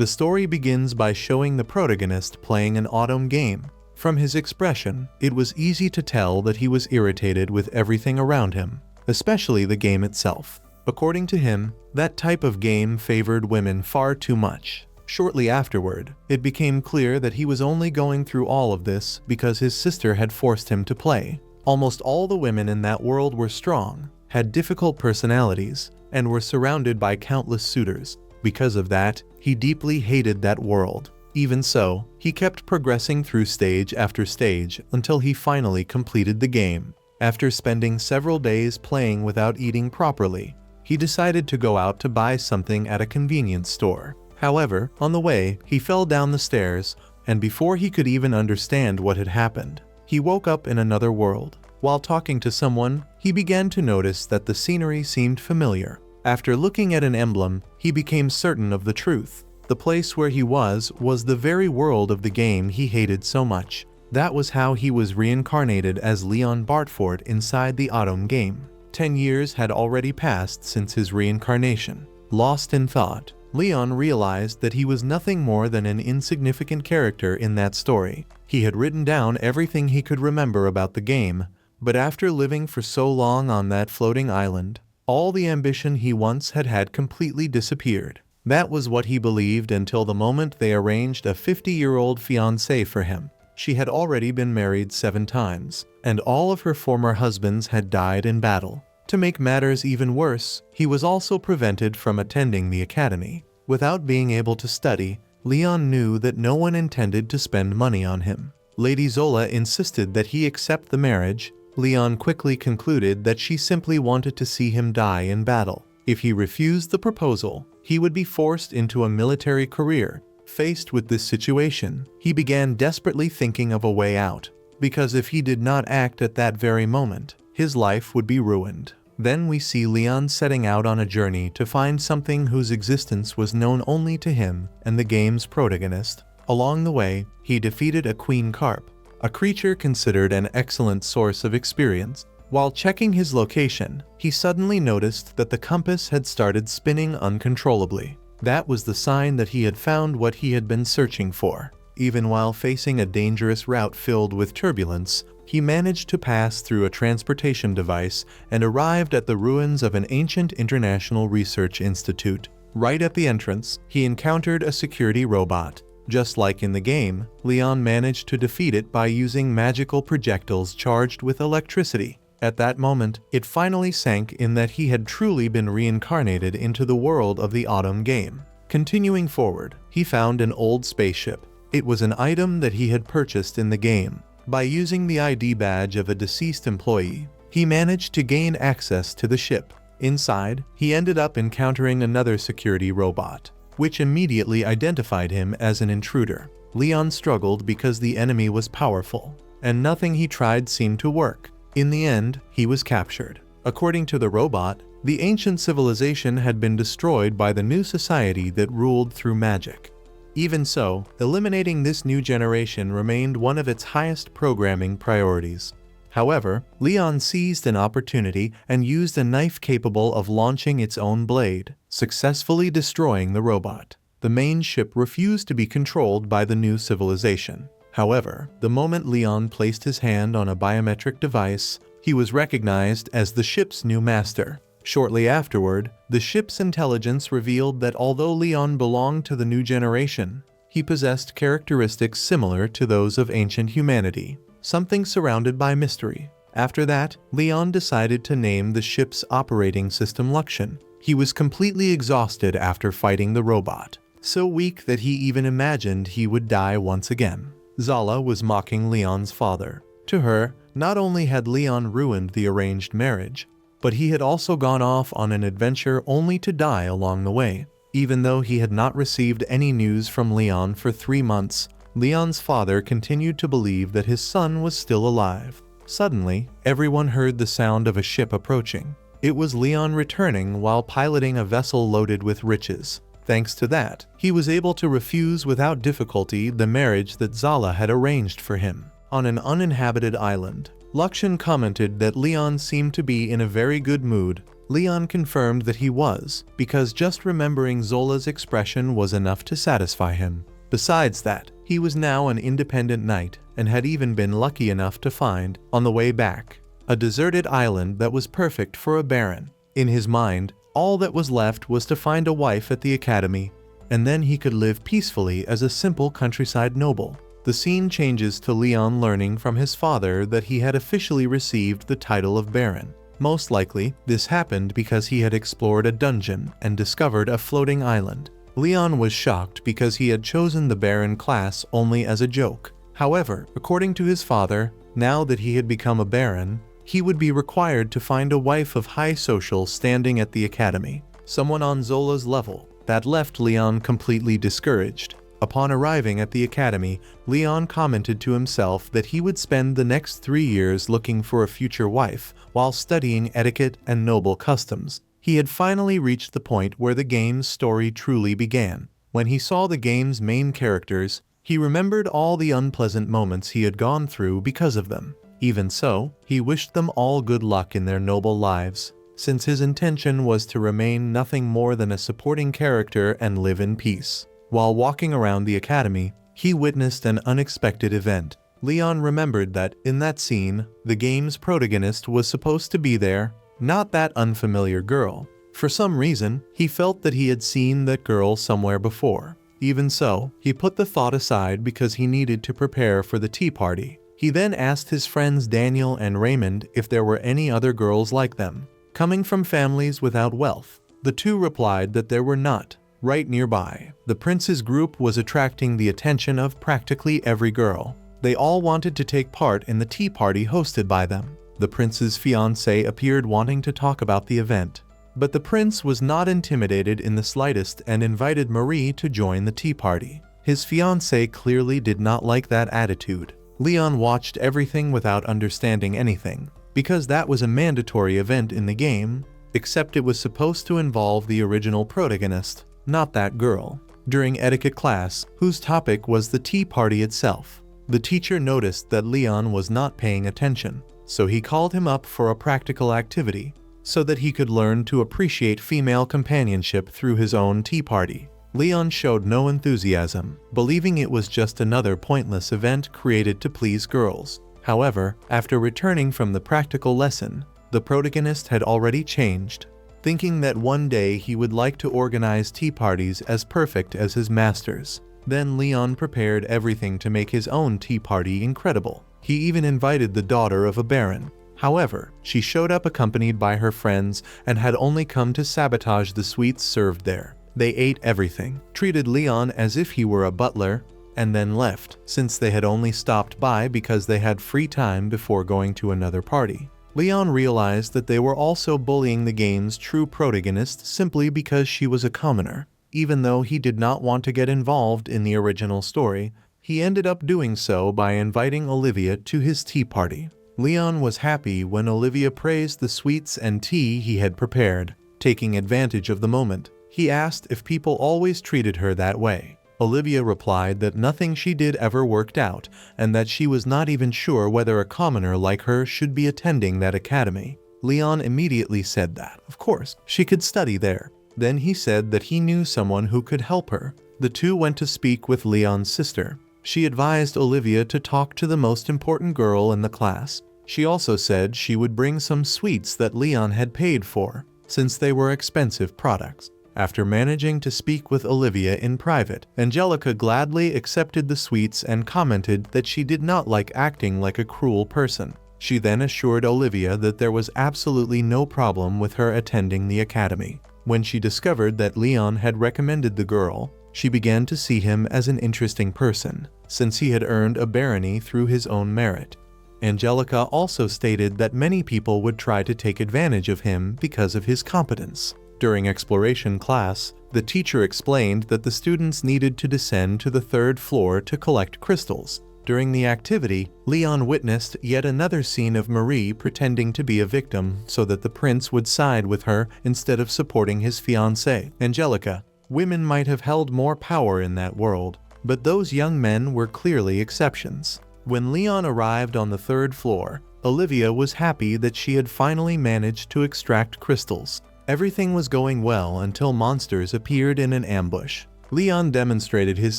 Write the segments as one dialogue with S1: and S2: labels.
S1: The story begins by showing the protagonist playing an otome game. From his expression, it was easy to tell that he was irritated with everything around him, especially the game itself. According to him, that type of game favored women far too much. Shortly afterward, it became clear that he was only going through all of this because his sister had forced him to play. Almost all the women in that world were strong, had difficult personalities, and were surrounded by countless suitors. Because of that, he deeply hated that world. Even so, he kept progressing through stage after stage until he finally completed the game. After spending several days playing without eating properly, he decided to go out to buy something at a convenience store. However, on the way, he fell down the stairs, and before he could even understand what had happened, he woke up in another world. While talking to someone, he began to notice that the scenery seemed familiar. After looking at an emblem, he became certain of the truth. The place where he was the very world of the game he hated so much. That was how he was reincarnated as Leon Bartford inside the otome game. 10 years had already passed since his reincarnation. Lost in thought, Leon realized that he was nothing more than an insignificant character in that story. He had written down everything he could remember about the game, but after living for so long on that floating island, all the ambition he once had had completely disappeared. That was what he believed until the moment they arranged a 50-year-old fiancée for him. She had already been married 7 times, and all of her former husbands had died in battle. To make matters even worse, he was also prevented from attending the academy. Without being able to study, Leon knew that no one intended to spend money on him. Lady Zola insisted that he accept the marriage. Leon quickly concluded that she simply wanted to see him die in battle. If he refused the proposal, he would be forced into a military career. Faced with this situation, he began desperately thinking of a way out, because if he did not act at that very moment, his life would be ruined. Then we see Leon setting out on a journey to find something whose existence was known only to him and the game's protagonist. Along the way, he defeated a queen carp, a creature considered an excellent source of experience. While checking his location, he suddenly noticed that the compass had started spinning uncontrollably. That was the sign that he had found what he had been searching for. Even while facing a dangerous route filled with turbulence, he managed to pass through a transportation device and arrived at the ruins of an ancient international research institute. Right at the entrance, he encountered a security robot. Just like in the game, Leon managed to defeat it by using magical projectiles charged with electricity. At that moment, it finally sank in that he had truly been reincarnated into the world of the otome game. Continuing forward, he found an old spaceship. It was an item that he had purchased in the game. By using the ID badge of a deceased employee, he managed to gain access to the ship. Inside, he ended up encountering another security robot, which immediately identified him as an intruder. Leon struggled because the enemy was powerful, and nothing he tried seemed to work. In the end, he was captured. According to the robot, the ancient civilization had been destroyed by the new society that ruled through magic. Even so, eliminating this new generation remained one of its highest programming priorities. However, Leon seized an opportunity and used a knife capable of launching its own blade, successfully destroying the robot. The main ship refused to be controlled by the new civilization. However, the moment Leon placed his hand on a biometric device, he was recognized as the ship's new master. Shortly afterward, the ship's intelligence revealed that although Leon belonged to the new generation, he possessed characteristics similar to those of ancient humanity, something surrounded by mystery. After that, Leon decided to name the ship's operating system Luxion. He was completely exhausted after fighting the robot, so weak that he even imagined he would die once again. Zala was mocking Leon's father. To her, not only had Leon ruined the arranged marriage, but he had also gone off on an adventure only to die along the way. Even though he had not received any news from Leon for 3 months, Leon's father continued to believe that his son was still alive. Suddenly, everyone heard the sound of a ship approaching. It was Leon returning while piloting a vessel loaded with riches. Thanks to that, he was able to refuse without difficulty the marriage that Zala had arranged for him. On an uninhabited island, Luxion commented that Leon seemed to be in a very good mood. Leon confirmed that he was, because just remembering Zola's expression was enough to satisfy him. Besides that, he was now an independent knight and had even been lucky enough to find, on the way back, a deserted island that was perfect for a baron. In his mind, all that was left was to find a wife at the academy, and then he could live peacefully as a simple countryside noble. The scene changes to Leon learning from his father that he had officially received the title of baron. Most likely, this happened because he had explored a dungeon and discovered a floating island. Leon was shocked because he had chosen the baron class only as a joke. However, according to his father, now that he had become a baron, he would be required to find a wife of high social standing at the academy, someone on Zola's level. That left Leon completely discouraged. Upon arriving at the academy, Leon commented to himself that he would spend the next 3 years looking for a future wife while studying etiquette and noble customs. He had finally reached the point where the game's story truly began. When he saw the game's main characters, he remembered all the unpleasant moments he had gone through because of them. Even so, he wished them all good luck in their noble lives, since his intention was to remain nothing more than a supporting character and live in peace. While walking around the academy, he witnessed an unexpected event. Leon remembered that, in that scene, the game's protagonist was supposed to be there, not that unfamiliar girl. For some reason, he felt that he had seen that girl somewhere before. Even so, he put the thought aside because he needed to prepare for the tea party. He then asked his friends Daniel and Raymond if there were any other girls like them, coming from families without wealth. The two replied that there were not. Right nearby, the prince's group was attracting the attention of practically every girl. They all wanted to take part in the tea party hosted by them. The prince's fiancée appeared wanting to talk about the event, but the prince was not intimidated in the slightest and invited Marie to join the tea party. His fiancée clearly did not like that attitude. Leon watched everything without understanding anything, because that was a mandatory event in the game, except it was supposed to involve the original protagonist, not that girl. During etiquette class, whose topic was the tea party itself, the teacher noticed that Leon was not paying attention, so he called him up for a practical activity, so that he could learn to appreciate female companionship through his own tea party. Leon showed no enthusiasm, believing it was just another pointless event created to please girls. However, after returning from the practical lesson, the protagonist had already changed, thinking that one day he would like to organize tea parties as perfect as his master's. Then Leon prepared everything to make his own tea party incredible. He even invited the daughter of a baron. However, she showed up accompanied by her friends and had only come to sabotage the sweets served there. They ate everything, treated Leon as if he were a butler, and then left, since they had only stopped by because they had free time before going to another party. Leon realized that they were also bullying the game's true protagonist simply because she was a commoner. Even though he did not want to get involved in the original story, he ended up doing so by inviting Olivia to his tea party. Leon was happy when Olivia praised the sweets and tea he had prepared. Taking advantage of the moment, he asked if people always treated her that way. Olivia replied that nothing she did ever worked out, and that she was not even sure whether a commoner like her should be attending that academy. Leon immediately said that, of course, she could study there. Then he said that he knew someone who could help her. The two went to speak with Leon's sister. She advised Olivia to talk to the most important girl in the class. She also said she would bring some sweets that Leon had paid for, since they were expensive products. After managing to speak with Olivia in private, Angelica gladly accepted the sweets and commented that she did not like acting like a cruel person. She then assured Olivia that there was absolutely no problem with her attending the academy. When she discovered that Leon had recommended the girl, she began to see him as an interesting person, since he had earned a barony through his own merit. Angelica also stated that many people would try to take advantage of him because of his competence. During exploration class, the teacher explained that the students needed to descend to the 3rd floor to collect crystals. During the activity, Leon witnessed yet another scene of Marie pretending to be a victim so that the prince would side with her instead of supporting his fiancée, Angelica. Women might have held more power in that world, but those young men were clearly exceptions. When Leon arrived on the 3rd floor, Olivia was happy that she had finally managed to extract crystals. Everything was going well until monsters appeared in an ambush. Leon demonstrated his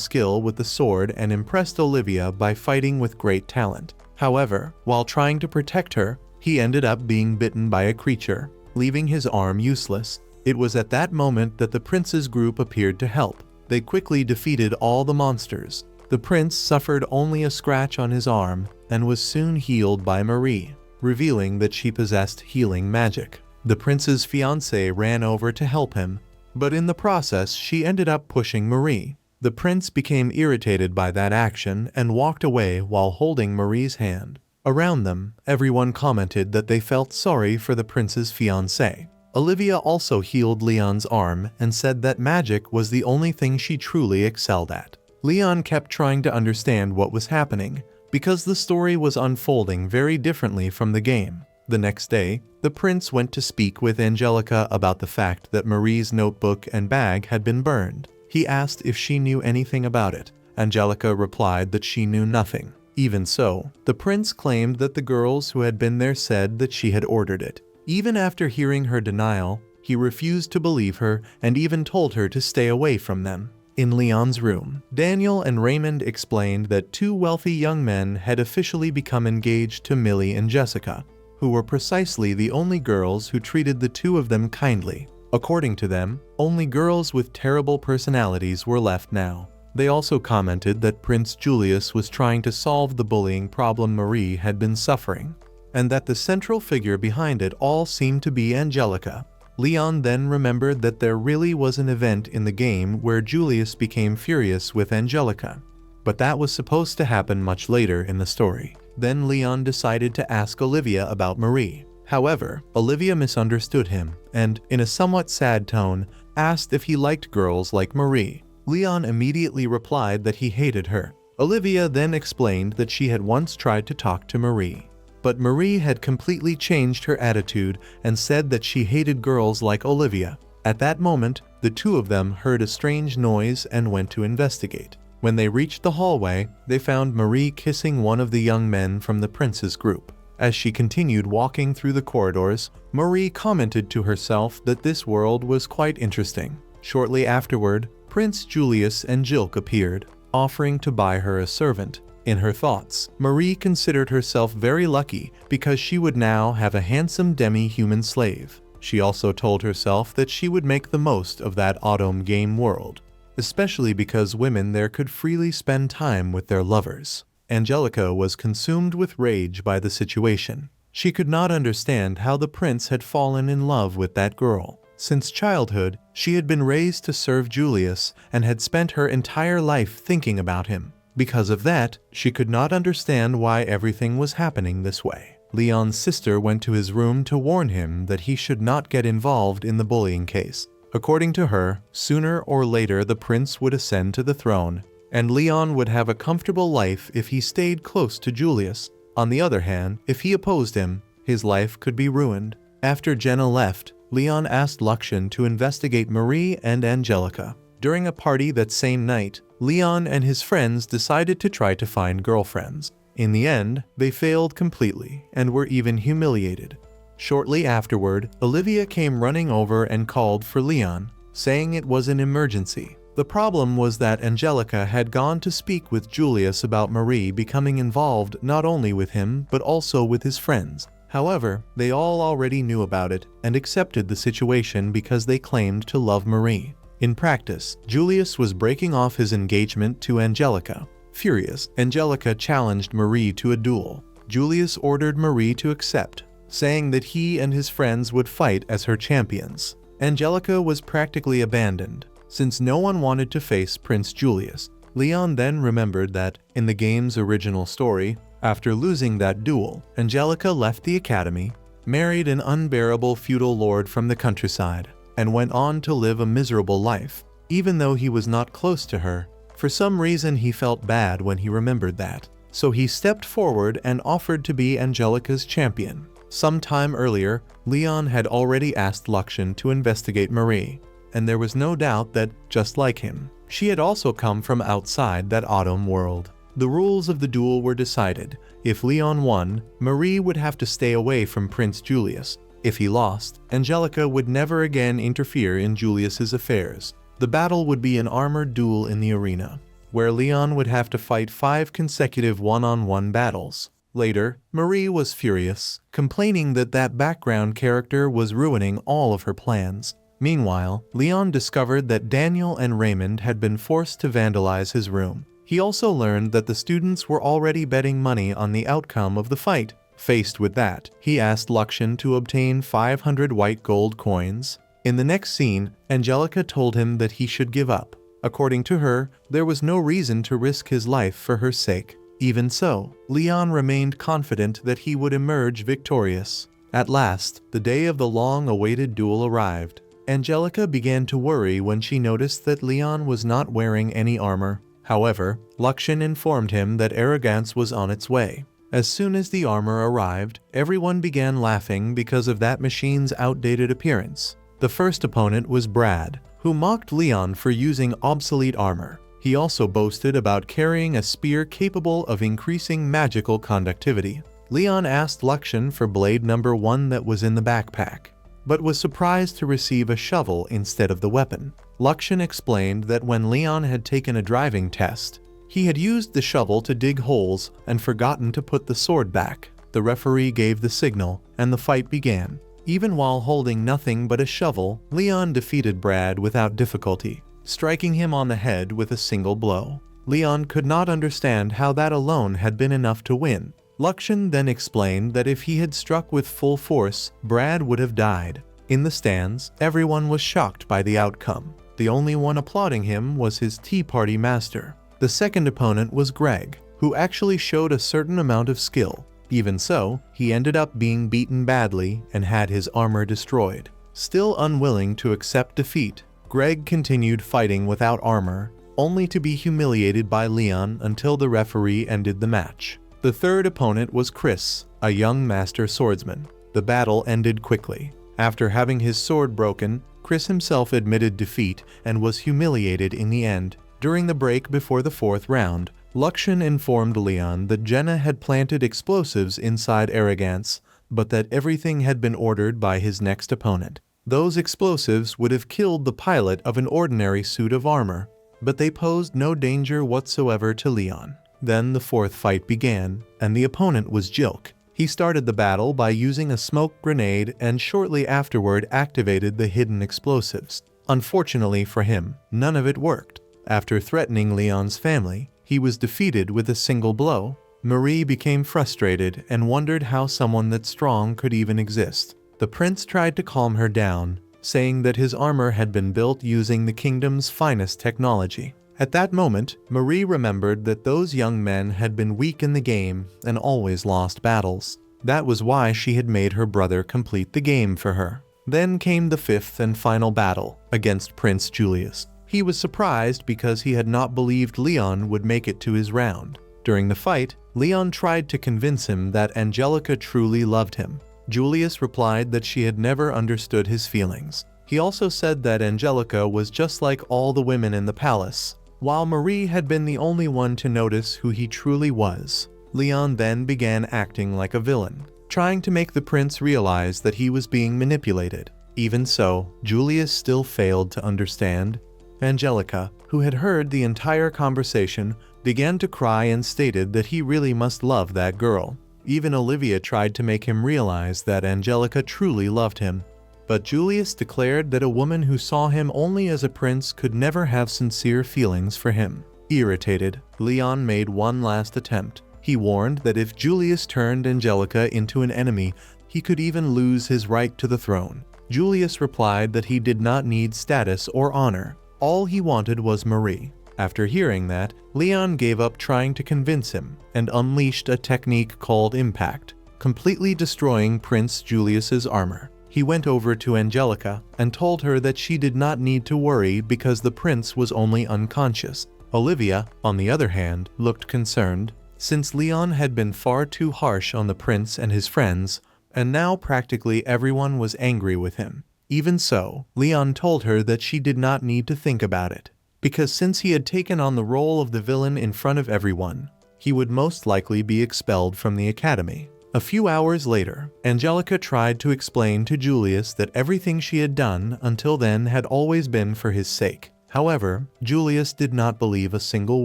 S1: skill with the sword and impressed Olivia by fighting with great talent. However, while trying to protect her, he ended up being bitten by a creature, leaving his arm useless. It was at that moment that the prince's group appeared to help. They quickly defeated all the monsters. The prince suffered only a scratch on his arm and was soon healed by Marie, revealing that she possessed healing magic. The prince's fiancée ran over to help him, but in the process she ended up pushing Marie. The prince became irritated by that action and walked away while holding Marie's hand. Around them, everyone commented that they felt sorry for the prince's fiancée. Olivia also healed Leon's arm and said that magic was the only thing she truly excelled at. Leon kept trying to understand what was happening, because the story was unfolding very differently from the game. The next day, the prince went to speak with Angelica about the fact that Marie's notebook and bag had been burned. He asked if she knew anything about it. Angelica replied that she knew nothing. Even so, the prince claimed that the girls who had been there said that she had ordered it. Even after hearing her denial, he refused to believe her and even told her to stay away from them. In Leon's room, Daniel and Raymond explained that two wealthy young men had officially become engaged to Millie and Jessica, who were precisely the only girls who treated the two of them kindly. According to them, only girls with terrible personalities were left now. They also commented that Prince Julius was trying to solve the bullying problem Marie had been suffering, and that the central figure behind it all seemed to be Angelica. Leon then remembered that there really was an event in the game where Julius became furious with Angelica, but that was supposed to happen much later in the story. Then Leon decided to ask Olivia about Marie. However, Olivia misunderstood him and, in a somewhat sad tone, asked if he liked girls like Marie. Leon immediately replied that he hated her. Olivia then explained that she had once tried to talk to Marie, but Marie had completely changed her attitude and said that she hated girls like Olivia. At that moment, the two of them heard a strange noise and went to investigate. When they reached the hallway, they found Marie kissing one of the young men from the prince's group. As she continued walking through the corridors, Marie commented to herself that this world was quite interesting. Shortly afterward, Prince Julius and Jilk appeared, offering to buy her a servant. In her thoughts, Marie considered herself very lucky because she would now have a handsome demi-human slave. She also told herself that she would make the most of that otome game world, especially because women there could freely spend time with their lovers. Angelica was consumed with rage by the situation. She could not understand how the prince had fallen in love with that girl. Since childhood, she had been raised to serve Julius and had spent her entire life thinking about him. Because of that, she could not understand why everything was happening this way. Leon's sister went to his room to warn him that he should not get involved in the bullying case. According to her, sooner or later the prince would ascend to the throne, and Leon would have a comfortable life if he stayed close to Julius. On the other hand, if he opposed him, his life could be ruined. After Jenna left, Leon asked Luxian to investigate Marie and Angelica. During a party that same night, Leon and his friends decided to try to find girlfriends. In the end, they failed completely and were even humiliated. Shortly afterward, Olivia came running over and called for Leon, saying it was an emergency. The problem was that Angelica had gone to speak with Julius about Marie becoming involved not only with him but also with his friends. However, they all already knew about it and accepted the situation because they claimed to love Marie. In practice, Julius was breaking off his engagement to Angelica. Furious, Angelica challenged Marie to a duel. Julius ordered Marie to accept, saying that he and his friends would fight as her champions. Angelica was practically abandoned, since no one wanted to face Prince Julius. Leon then remembered that, in the game's original story, after losing that duel, Angelica left the academy, married an unbearable feudal lord from the countryside, and went on to live a miserable life. Even though he was not close to her, for some reason he felt bad when he remembered that. So he stepped forward and offered to be Angelica's champion. Some time earlier, Leon had already asked Luxian to investigate Marie, and there was no doubt that, just like him, she had also come from outside that otome world. The rules of the duel were decided. If Leon won, Marie would have to stay away from Prince Julius. If he lost, Angelica would never again interfere in Julius's affairs. The battle would be an armored duel in the arena, where Leon would have to fight 5 consecutive one-on-one battles. Later, Marie was furious, complaining that that background character was ruining all of her plans. Meanwhile, Leon discovered that Daniel and Raymond had been forced to vandalize his room. He also learned that the students were already betting money on the outcome of the fight. Faced with that, he asked Lakshan to obtain 500 white gold coins. In the next scene, Angelica told him that he should give up. According to her, there was no reason to risk his life for her sake. Even so, Leon remained confident that he would emerge victorious. At last, the day of the long-awaited duel arrived. Angelica began to worry when she noticed that Leon was not wearing any armor. However, Lakshan informed him that Arrogance was on its way. As soon as the armor arrived, everyone began laughing because of that machine's outdated appearance. The first opponent was Brad, who mocked Leon for using obsolete armor. He also boasted about carrying a spear capable of increasing magical conductivity. Leon asked Lakshan for blade number 1 that was in the backpack, but was surprised to receive a shovel instead of the weapon. Lakshan explained that when Leon had taken a driving test, he had used the shovel to dig holes and forgotten to put the sword back. The referee gave the signal, and the fight began. Even while holding nothing but a shovel, Leon defeated Brad without difficulty, striking him on the head with a single blow. Leon could not understand how that alone had been enough to win. Lakshan then explained that if he had struck with full force, Brad would have died. In the stands, everyone was shocked by the outcome. The only one applauding him was his Tea Party master. The second opponent was Greg, who actually showed a certain amount of skill. Even so, he ended up being beaten badly and had his armor destroyed. Still unwilling to accept defeat, Greg continued fighting without armor, only to be humiliated by Leon until the referee ended the match. The third opponent was Chris, a young master swordsman. The battle ended quickly. After having his sword broken, Chris himself admitted defeat and was humiliated in the end. During the break before the 4th round, Lakshan informed Leon that Jenna had planted explosives inside Arrogance, but that everything had been ordered by his next opponent. Those explosives would have killed the pilot of an ordinary suit of armor, but they posed no danger whatsoever to Leon. Then the 4th fight began, and the opponent was Jilk. He started the battle by using a smoke grenade and shortly afterward activated the hidden explosives. Unfortunately for him, none of it worked. After threatening Leon's family, he was defeated with a single blow. Marie became frustrated and wondered how someone that strong could even exist. The prince tried to calm her down, saying that his armor had been built using the kingdom's finest technology. At that moment, Marie remembered that those young men had been weak in the game and always lost battles. That was why she had made her brother complete the game for her. Then came the 5th and final battle against Prince Julius. He was surprised because he had not believed Leon would make it to his round. During the fight, Leon tried to convince him that Angelica truly loved him. Julius replied that she had never understood his feelings. He also said that Angelica was just like all the women in the palace, while Marie had been the only one to notice who he truly was. Leon then began acting like a villain, trying to make the prince realize that he was being manipulated. Even so, Julius still failed to understand. Angelica, who had heard the entire conversation, began to cry and stated that he really must love that girl. Even Olivia tried to make him realize that Angelica truly loved him. But Julius declared that a woman who saw him only as a prince could never have sincere feelings for him. Irritated, Leon made one last attempt. He warned that if Julius turned Angelica into an enemy, he could even lose his right to the throne. Julius replied that he did not need status or honor. All he wanted was Marie. After hearing that, Leon gave up trying to convince him and unleashed a technique called Impact, completely destroying Prince Julius's armor. He went over to Angelica and told her that she did not need to worry because the prince was only unconscious. Olivia, on the other hand, looked concerned, since Leon had been far too harsh on the prince and his friends, and now practically everyone was angry with him. Even so, Leon told her that she did not need to think about it, because since he had taken on the role of the villain in front of everyone, he would most likely be expelled from the academy. A few hours later, Angelica tried to explain to Julius that everything she had done until then had always been for his sake. However, Julius did not believe a single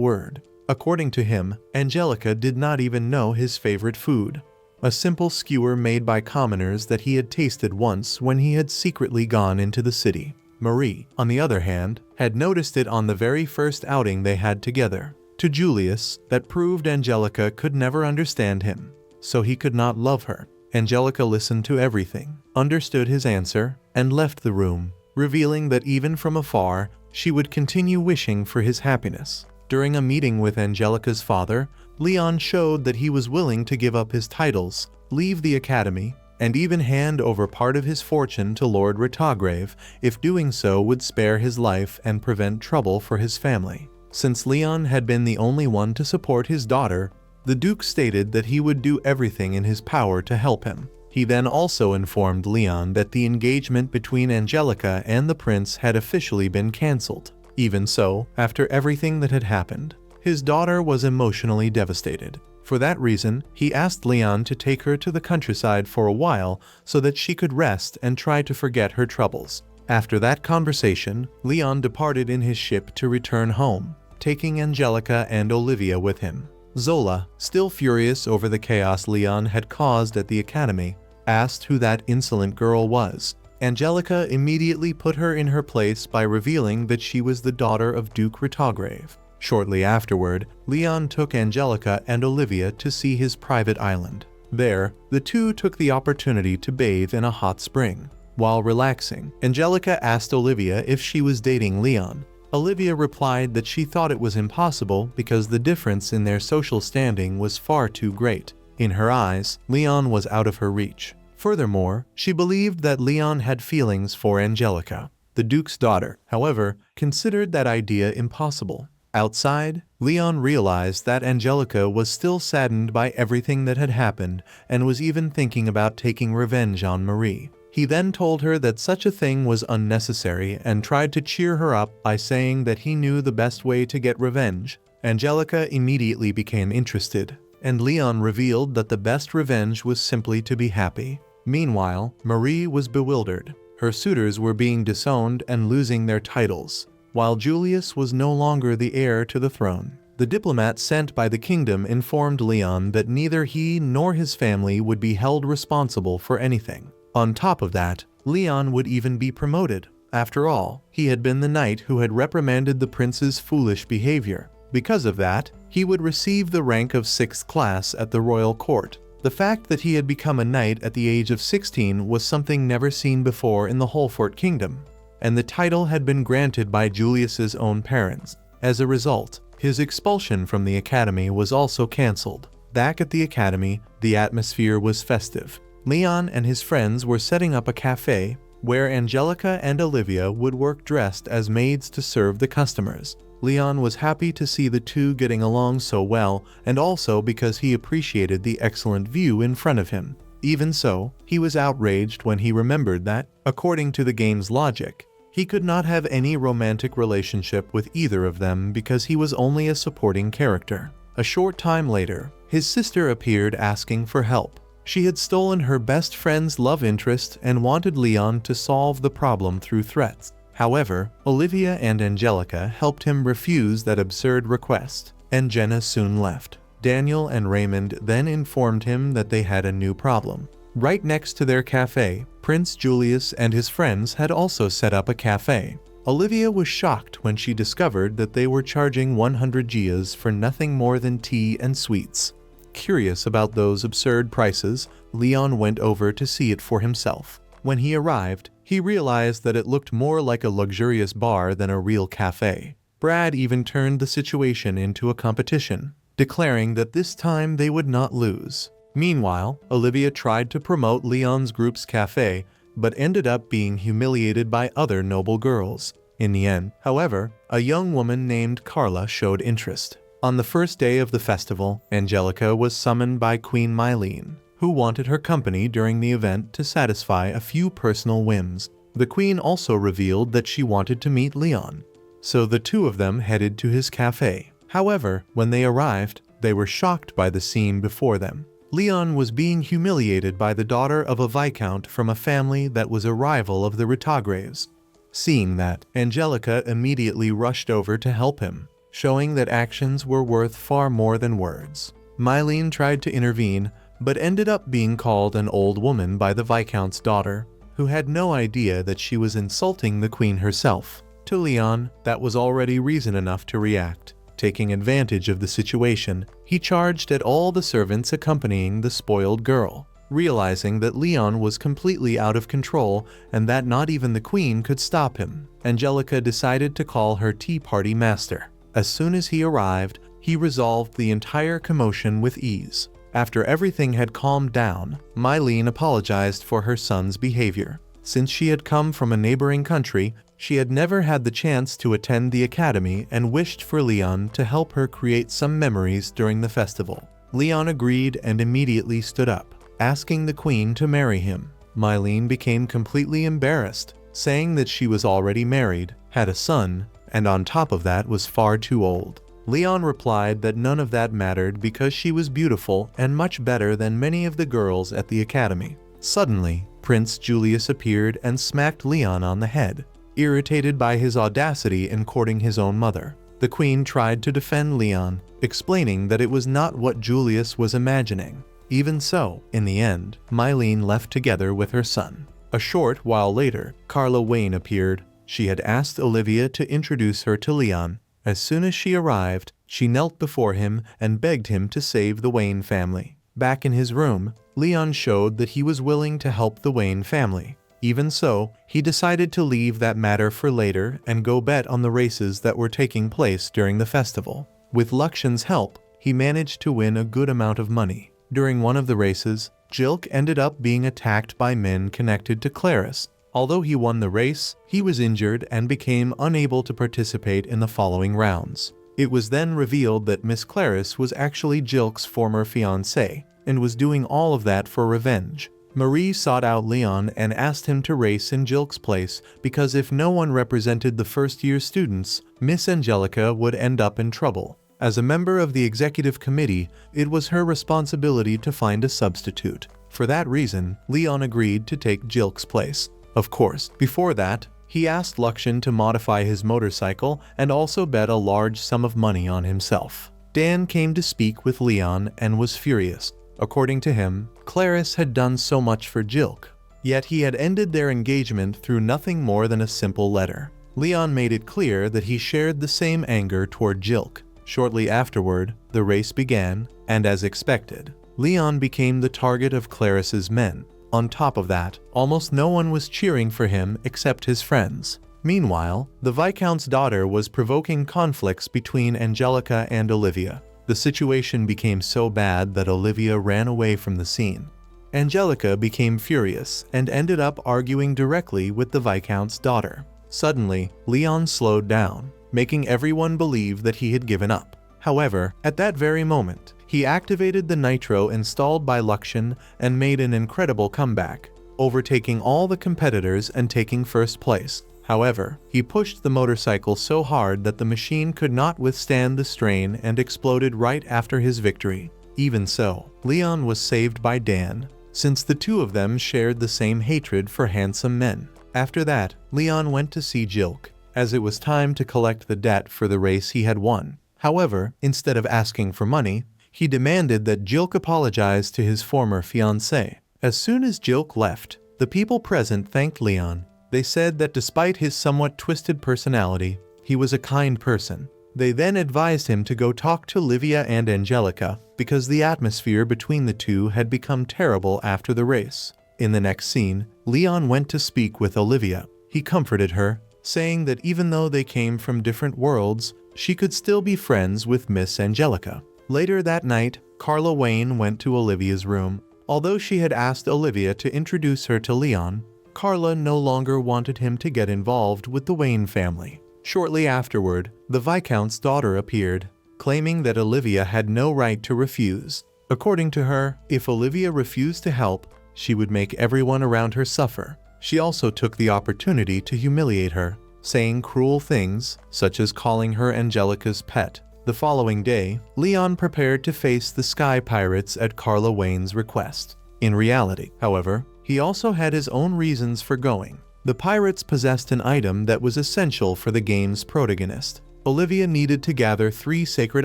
S1: word. According to him, Angelica did not even know his favorite food, a simple skewer made by commoners that he had tasted once when he had secretly gone into the city. Marie, on the other hand, had noticed it on the very first outing they had together. To Julius, that proved Angelica could never understand him, so he could not love her. Angelica listened to everything, understood his answer, and left the room, revealing that even from afar, she would continue wishing for his happiness. During a meeting with Angelica's father, Leon showed that he was willing to give up his titles, leave the academy, and even hand over part of his fortune to Lord Ritagrave if doing so would spare his life and prevent trouble for his family. Since Leon had been the only one to support his daughter, the Duke stated that he would do everything in his power to help him. He then also informed Leon that the engagement between Angelica and the prince had officially been cancelled. Even so, after everything that had happened, his daughter was emotionally devastated. For that reason, he asked Leon to take her to the countryside for a while so that she could rest and try to forget her troubles. After that conversation, Leon departed in his ship to return home, taking Angelica and Olivia with him. Zola, still furious over the chaos Leon had caused at the academy, asked who that insolent girl was. Angelica immediately put her in her place by revealing that she was the daughter of Duke Ritagrave. Shortly afterward, Leon took Angelica and Olivia to see his private island. There, the two took the opportunity to bathe in a hot spring. While relaxing, Angelica asked Olivia if she was dating Leon. Olivia replied that she thought it was impossible because the difference in their social standing was far too great. In her eyes, Leon was out of her reach. Furthermore, she believed that Leon had feelings for Angelica, the Duke's daughter. However, considered that idea impossible. Outside, Leon realized that Angelica was still saddened by everything that had happened and was even thinking about taking revenge on Marie. He then told her that such a thing was unnecessary and tried to cheer her up by saying that he knew the best way to get revenge. Angelica immediately became interested, and Leon revealed that the best revenge was simply to be happy. Meanwhile, Marie was bewildered. Her suitors were being disowned and losing their titles, while Julius was no longer the heir to the throne. The diplomat sent by the kingdom informed Leon that neither he nor his family would be held responsible for anything. On top of that, Leon would even be promoted. After all, he had been the knight who had reprimanded the prince's foolish behavior. Because of that, he would receive the rank of 6th class at the royal court. The fact that he had become a knight at the age of 16 was something never seen before in the Holfort kingdom, and the title had been granted by Julius's own parents. As a result, his expulsion from the academy was also cancelled. Back at the academy, the atmosphere was festive. Leon and his friends were setting up a cafe where Angelica and Olivia would work dressed as maids to serve the customers. Leon was happy to see the two getting along so well, and also because he appreciated the excellent view in front of him. Even so, he was outraged when he remembered that, according to the game's logic, he could not have any romantic relationship with either of them because he was only a supporting character. A short time later, his sister appeared asking for help. She had stolen her best friend's love interest and wanted Leon to solve the problem through threats. However, Olivia and Angelica helped him refuse that absurd request, and Jenna soon left. Daniel and Raymond then informed him that they had a new problem. Right next to their cafe, Prince Julius and his friends had also set up a cafe. Olivia was shocked when she discovered that they were charging 100 gias for nothing more than tea and sweets. Curious about those absurd prices, Leon went over to see it for himself. When he arrived, he realized that it looked more like a luxurious bar than a real cafe. Brad even turned the situation into a competition, declaring that this time they would not lose. Meanwhile, Olivia tried to promote Leon's group's cafe, but ended up being humiliated by other noble girls. In the end, however, a young woman named Carla showed interest. On the first day of the festival, Angelica was summoned by Queen Mylene, who wanted her company during the event to satisfy a few personal whims. The queen also revealed that she wanted to meet Leon, so the two of them headed to his cafe. However, when they arrived, They were shocked by the scene before them. Leon was being humiliated by the daughter of a viscount from a family that was a rival of the Ritagreves. Seeing that, Angelica immediately rushed over to help him, showing that actions were worth far more than words. Mylene tried to intervene, but ended up being called an old woman by the viscount's daughter, who had no idea that she was insulting the queen herself. To Leon, that was already reason enough to react. Taking advantage of the situation, he charged at all the servants accompanying the spoiled girl. Realizing that Leon was completely out of control and that not even the queen could stop him, Angelica decided to call her tea party master. As soon as he arrived, he resolved the entire commotion with ease. After everything had calmed down, Mylene apologized for her son's behavior. Since she had come from a neighboring country, she had never had the chance to attend the academy and wished for Leon to help her create some memories during the festival. Leon agreed and immediately stood up, asking the queen to marry him. Mylene became completely embarrassed, saying that she was already married, had a son, and on top of that was far too old. Leon replied that none of that mattered because she was beautiful and much better than many of the girls at the academy. Suddenly, Prince Julius appeared and smacked Leon on the head, irritated by his audacity in courting his own mother. The queen tried to defend Leon, explaining that it was not what Julius was imagining. Even so, in the end, Mylene left together with her son. A short while later, Carla Wayne appeared. She had asked Olivia to introduce her to Leon. As soon as she arrived, she knelt before him and begged him to save the Wayne family. Back in his room, Leon showed that he was willing to help the Wayne family. Even so, he decided to leave that matter for later and go bet on the races that were taking place during the festival. With Luxion's help, he managed to win a good amount of money. During one of the races, Jilk ended up being attacked by men connected to Claris. Although he won the race, he was injured and became unable to participate in the following rounds. It was then revealed that Miss Claris was actually Jilk's former fiancée, and was doing all of that for revenge. Marie sought out Leon and asked him to race in Jilk's place because if no one represented the first-year students, Miss Angelica would end up in trouble. As a member of the executive committee, it was her responsibility to find a substitute. For that reason, Leon agreed to take Jilk's place. Of course, before that, he asked Luxion to modify his motorcycle and also bet a large sum of money on himself. Dan came to speak with Leon and was furious. According to him, Claris had done so much for Jilk, yet he had ended their engagement through nothing more than a simple letter. Leon made it clear that he shared the same anger toward Jilk. Shortly afterward, the race began, and as expected, Leon became the target of Claris's men. On top of that, almost no one was cheering for him except his friends. Meanwhile, the Viscount's daughter was provoking conflicts between Angelica and Olivia. The situation became so bad that Olivia ran away from the scene. Angelica became furious and ended up arguing directly with the Viscount's daughter. Suddenly, Leon slowed down, making everyone believe that he had given up. However, at that very moment, he activated the nitro installed by Luxion and made an incredible comeback, overtaking all the competitors and taking first place. However, he pushed the motorcycle so hard that the machine could not withstand the strain and exploded right after his victory. Even so, Leon was saved by Dan, since the two of them shared the same hatred for handsome men. After that, Leon went to see Jilk, as it was time to collect the debt for the race he had won. However, instead of asking for money, he demanded that Jilk apologize to his former fiancée. As soon as Jilk left, the people present thanked Leon. They said that despite his somewhat twisted personality, he was a kind person. They then advised him to go talk to Livia and Angelica because the atmosphere between the two had become terrible after the race. In the next scene, Leon went to speak with Olivia. He comforted her, saying that even though they came from different worlds, she could still be friends with Miss Angelica. Later that night, Carla Wayne went to Olivia's room. Although she had asked Olivia to introduce her to Leon, Carla no longer wanted him to get involved with the Wayne family. Shortly afterward, the Viscount's daughter appeared, claiming that Olivia had no right to refuse. According to her, if Olivia refused to help, she would make everyone around her suffer. She also took the opportunity to humiliate her, saying cruel things, such as calling her Angelica's pet. The following day, Leon prepared to face the Sky Pirates at Carla Wayne's request. In reality, however, he also had his own reasons for going. The pirates possessed an item that was essential for the game's protagonist. Olivia needed to gather 3 sacred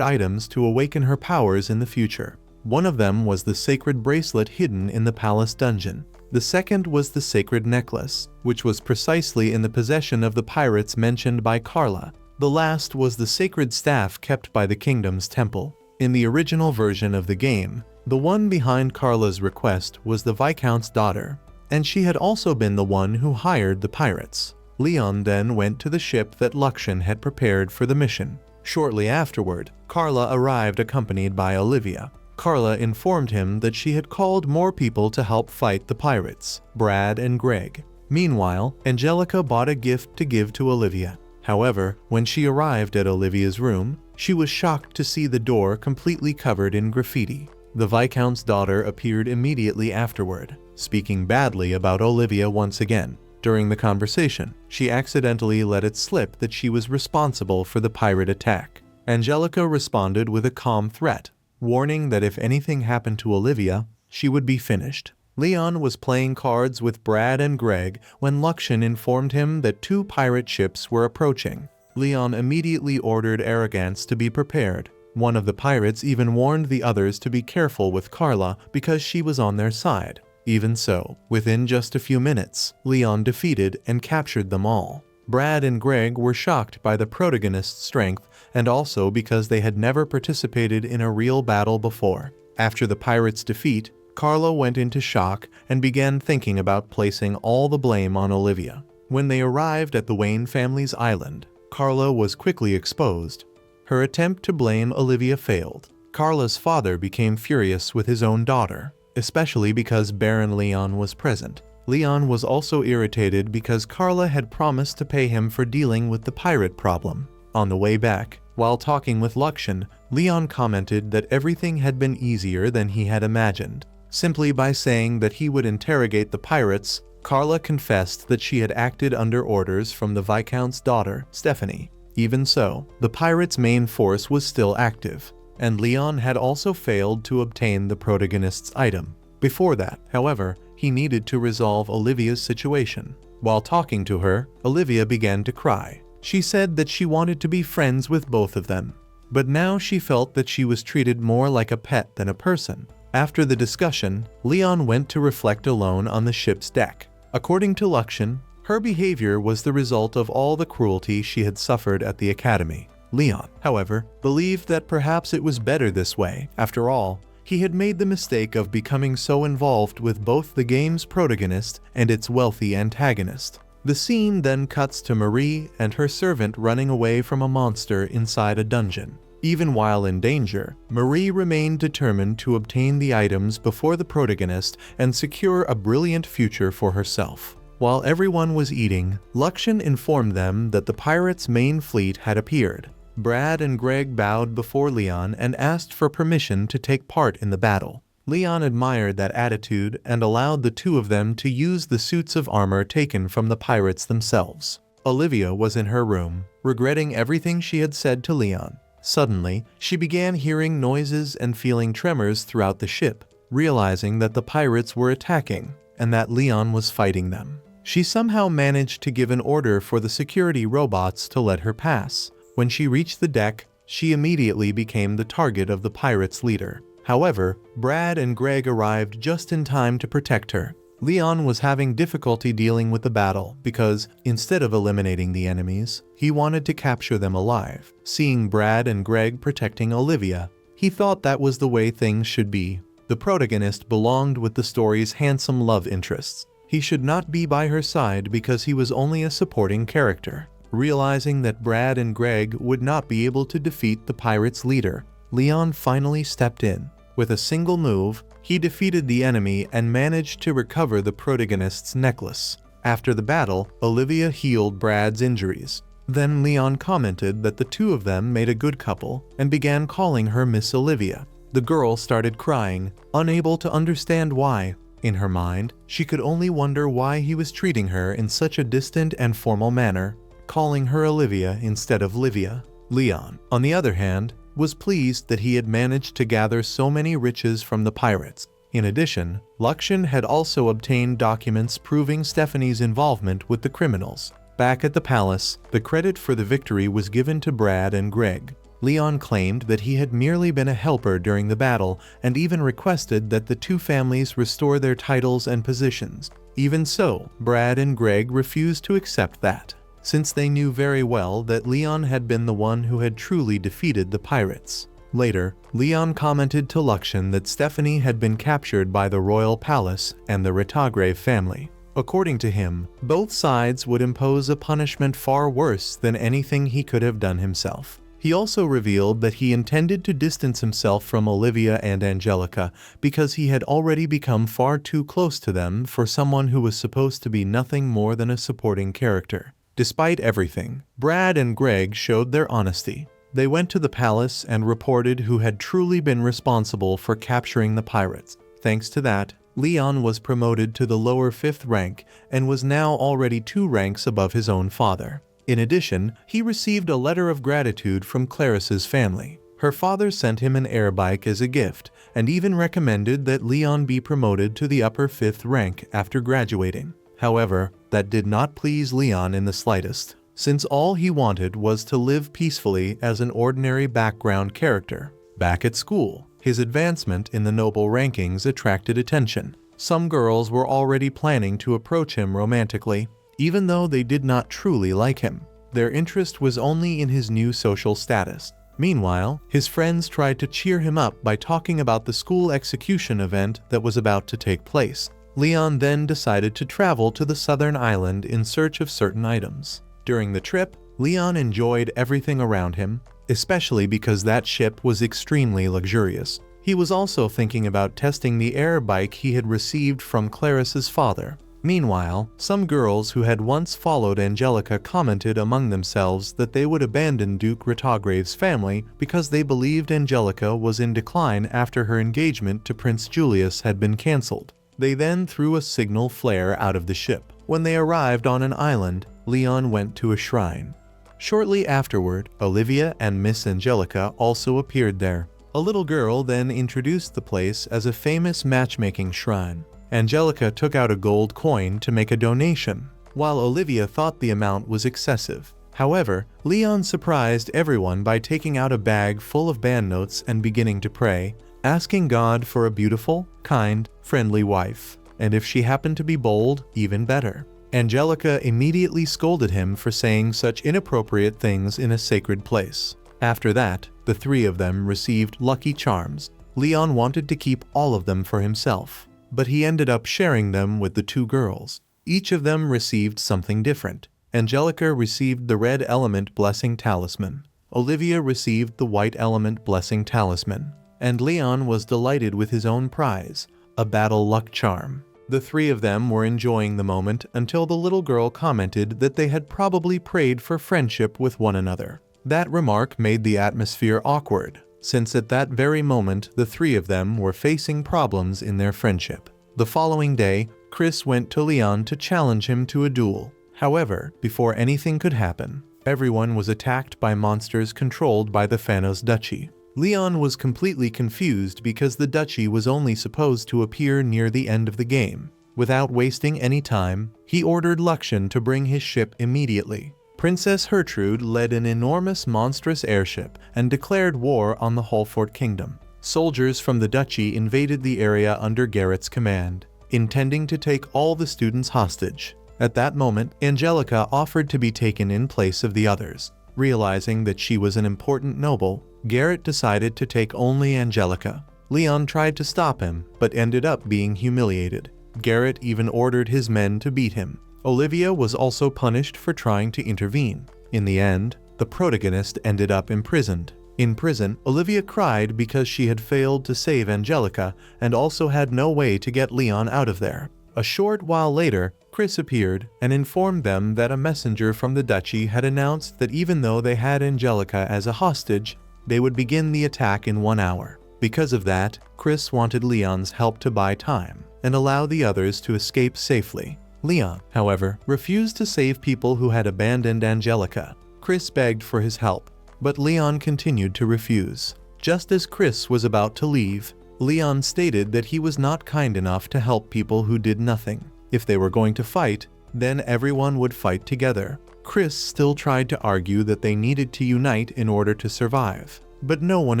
S1: items to awaken her powers in the future. One of them was the sacred bracelet hidden in the palace dungeon. The second was the sacred necklace, which was precisely in the possession of the pirates mentioned by Carla. The last was the sacred staff kept by the kingdom's temple. In the original version of the game, the one behind Carla's request was the Viscount's daughter, and she had also been the one who hired the pirates. Leon then went to the ship that Luxian had prepared for the mission. Shortly afterward, Carla arrived accompanied by Olivia. Carla informed him that she had called more people to help fight the pirates, Brad and Greg. Meanwhile, Angelica bought a gift to give to Olivia. However, when she arrived at Olivia's room, she was shocked to see the door completely covered in graffiti. The Viscount's daughter appeared immediately afterward, speaking badly about Olivia once again. During the conversation, she accidentally let it slip that she was responsible for the pirate attack. Angelica responded with a calm threat, warning that if anything happened to Olivia, she would be finished. Leon was playing cards with Brad and Greg when Luxian informed him that 2 pirate ships were approaching. Leon immediately ordered Arrogance to be prepared. One of the pirates even warned the others to be careful with Carla because she was on their side. Even so, within just a few minutes, Leon defeated and captured them all. Brad and Greg were shocked by the protagonist's strength and also because they had never participated in a real battle before. After the pirates' defeat, Carla went into shock and began thinking about placing all the blame on Olivia. When they arrived at the Wayne family's island, Carla was quickly exposed. Her attempt to blame Olivia failed. Carla's father became furious with his own daughter, especially because Baron Leon was present. Leon was also irritated because Carla had promised to pay him for dealing with the pirate problem. On the way back, while talking with Luxian, Leon commented that everything had been easier than he had imagined. Simply by saying that he would interrogate the pirates, Carla confessed that she had acted under orders from the Viscount's daughter, Stephanie. Even so, the pirates' main force was still active, and Leon had also failed to obtain the protagonist's item. Before that, however, he needed to resolve Olivia's situation. While talking to her, Olivia began to cry. She said that she wanted to be friends with both of them, but now she felt that she was treated more like a pet than a person. After the discussion, Leon went to reflect alone on the ship's deck. According to Luxian, her behavior was the result of all the cruelty she had suffered at the academy. Leon, however, believed that perhaps it was better this way. After all, he had made the mistake of becoming so involved with both the game's protagonist and its wealthy antagonist. The scene then cuts to Marie and her servant running away from a monster inside a dungeon. Even while in danger, Marie remained determined to obtain the items before the protagonist and secure a brilliant future for herself. While everyone was eating, Luxian informed them that the pirates' main fleet had appeared. Brad and Greg bowed before Leon and asked for permission to take part in the battle. Leon admired that attitude and allowed the 2 of them to use the suits of armor taken from the pirates themselves. Olivia was in her room, regretting everything she had said to Leon. Suddenly, she began hearing noises and feeling tremors throughout the ship, realizing that the pirates were attacking and that Leon was fighting them. She somehow managed to give an order for the security robots to let her pass. When she reached the deck, she immediately became the target of the pirates' leader. However, Brad and Greg arrived just in time to protect her. Leon was having difficulty dealing with the battle because, instead of eliminating the enemies, he wanted to capture them alive. Seeing Brad and Greg protecting Olivia, he thought that was the way things should be. The protagonist belonged with the story's handsome love interests. He should not be by her side because he was only a supporting character. Realizing that Brad and Greg would not be able to defeat the pirates' leader, Leon finally stepped in. With a single move, he defeated the enemy and managed to recover the protagonist's necklace. After the battle, Olivia healed Brad's injuries. Then Leon commented that the 2 of them made a good couple and began calling her Miss Olivia. The girl started crying, unable to understand why. In her mind, she could only wonder why he was treating her in such a distant and formal manner, calling her Olivia instead of Livia. Leon, on the other hand, was pleased that he had managed to gather so many riches from the pirates. In addition, Luxon had also obtained documents proving Stephanie's involvement with the criminals. Back at the palace, the credit for the victory was given to Brad and Greg. Leon claimed that he had merely been a helper during the battle and even requested that the two families restore their titles and positions. Even so, Brad and Greg refused to accept that, since they knew very well that Leon had been the one who had truly defeated the pirates. Later, Leon commented to Luxon that Stephanie had been captured by the royal palace and the Retagrave family. According to him, both sides would impose a punishment far worse than anything he could have done himself. He also revealed that he intended to distance himself from Olivia and Angelica because he had already become far too close to them for someone who was supposed to be nothing more than a supporting character. Despite everything, Brad and Greg showed their honesty. They went to the palace and reported who had truly been responsible for capturing the pirates. Thanks to that, Leon was promoted to the lower 5th rank and was now already 2 ranks above his own father. In addition, he received a letter of gratitude from Clarice's family. Her father sent him an air bike as a gift and even recommended that Leon be promoted to the upper 5th rank after graduating. However, that did not please Leon in the slightest, since all he wanted was to live peacefully as an ordinary background character. Back at school, his advancement in the noble rankings attracted attention. Some girls were already planning to approach him romantically, even though they did not truly like him. Their interest was only in his new social status. Meanwhile, his friends tried to cheer him up by talking about the school execution event that was about to take place. Leon then decided to travel to the southern island in search of certain items. During the trip, Leon enjoyed everything around him, especially because that ship was extremely luxurious. He was also thinking about testing the air bike he had received from Clarice's father. Meanwhile, some girls who had once followed Angelica commented among themselves that they would abandon Duke Retagrave's family because they believed Angelica was in decline after her engagement to Prince Julius had been cancelled. They then threw a signal flare out of the ship. When they arrived on an island, Leon went to a shrine. Shortly afterward, Olivia and Miss Angelica also appeared there. A little girl then introduced the place as a famous matchmaking shrine. Angelica took out a gold coin to make a donation, while Olivia thought the amount was excessive. However, Leon surprised everyone by taking out a bag full of banknotes and beginning to pray, asking God for a beautiful, kind, friendly wife, and if she happened to be bold, even better. Angelica immediately scolded him for saying such inappropriate things in a sacred place. After that, the 3 of them received lucky charms. Leon wanted to keep all of them for himself, but he ended up sharing them with the 2 girls. Each of them received something different. Angelica received the red element blessing talisman. Olivia received the white element blessing talisman. And Leon was delighted with his own prize, a battle luck charm. The 3 of them were enjoying the moment until the little girl commented that they had probably prayed for friendship with one another. That remark made the atmosphere awkward, since at that very moment the 3 of them were facing problems in their friendship. The following day, Chris went to Leon to challenge him to a duel. However, before anything could happen, everyone was attacked by monsters controlled by the Phanos Duchy. Leon was completely confused because the duchy was only supposed to appear near the end of the game. Without wasting any time, he ordered Luxon to bring his ship immediately. Princess Hertrude led an enormous monstrous airship and declared war on the Holfort Kingdom. Soldiers from the duchy invaded the area under Garrett's command, intending to take all the students hostage. At that moment, Angelica offered to be taken in place of the others. Realizing that she was an important noble, Garrett decided to take only Angelica. Leon tried to stop him, but ended up being humiliated. Garrett even ordered his men to beat him. Olivia was also punished for trying to intervene. In the end, the protagonist ended up imprisoned. In prison, Olivia cried because she had failed to save Angelica and also had no way to get Leon out of there. A short while later, Chris appeared and informed them that a messenger from the duchy had announced that even though they had Angelica as a hostage, they would begin the attack in 1 hour. Because of that, Chris wanted Leon's help to buy time and allow the others to escape safely. Leon, however, refused to save people who had abandoned Angelica. Chris begged for his help, but Leon continued to refuse. Just as Chris was about to leave, Leon stated that he was not kind enough to help people who did nothing. If they were going to fight, then everyone would fight together. Chris still tried to argue that they needed to unite in order to survive, but no one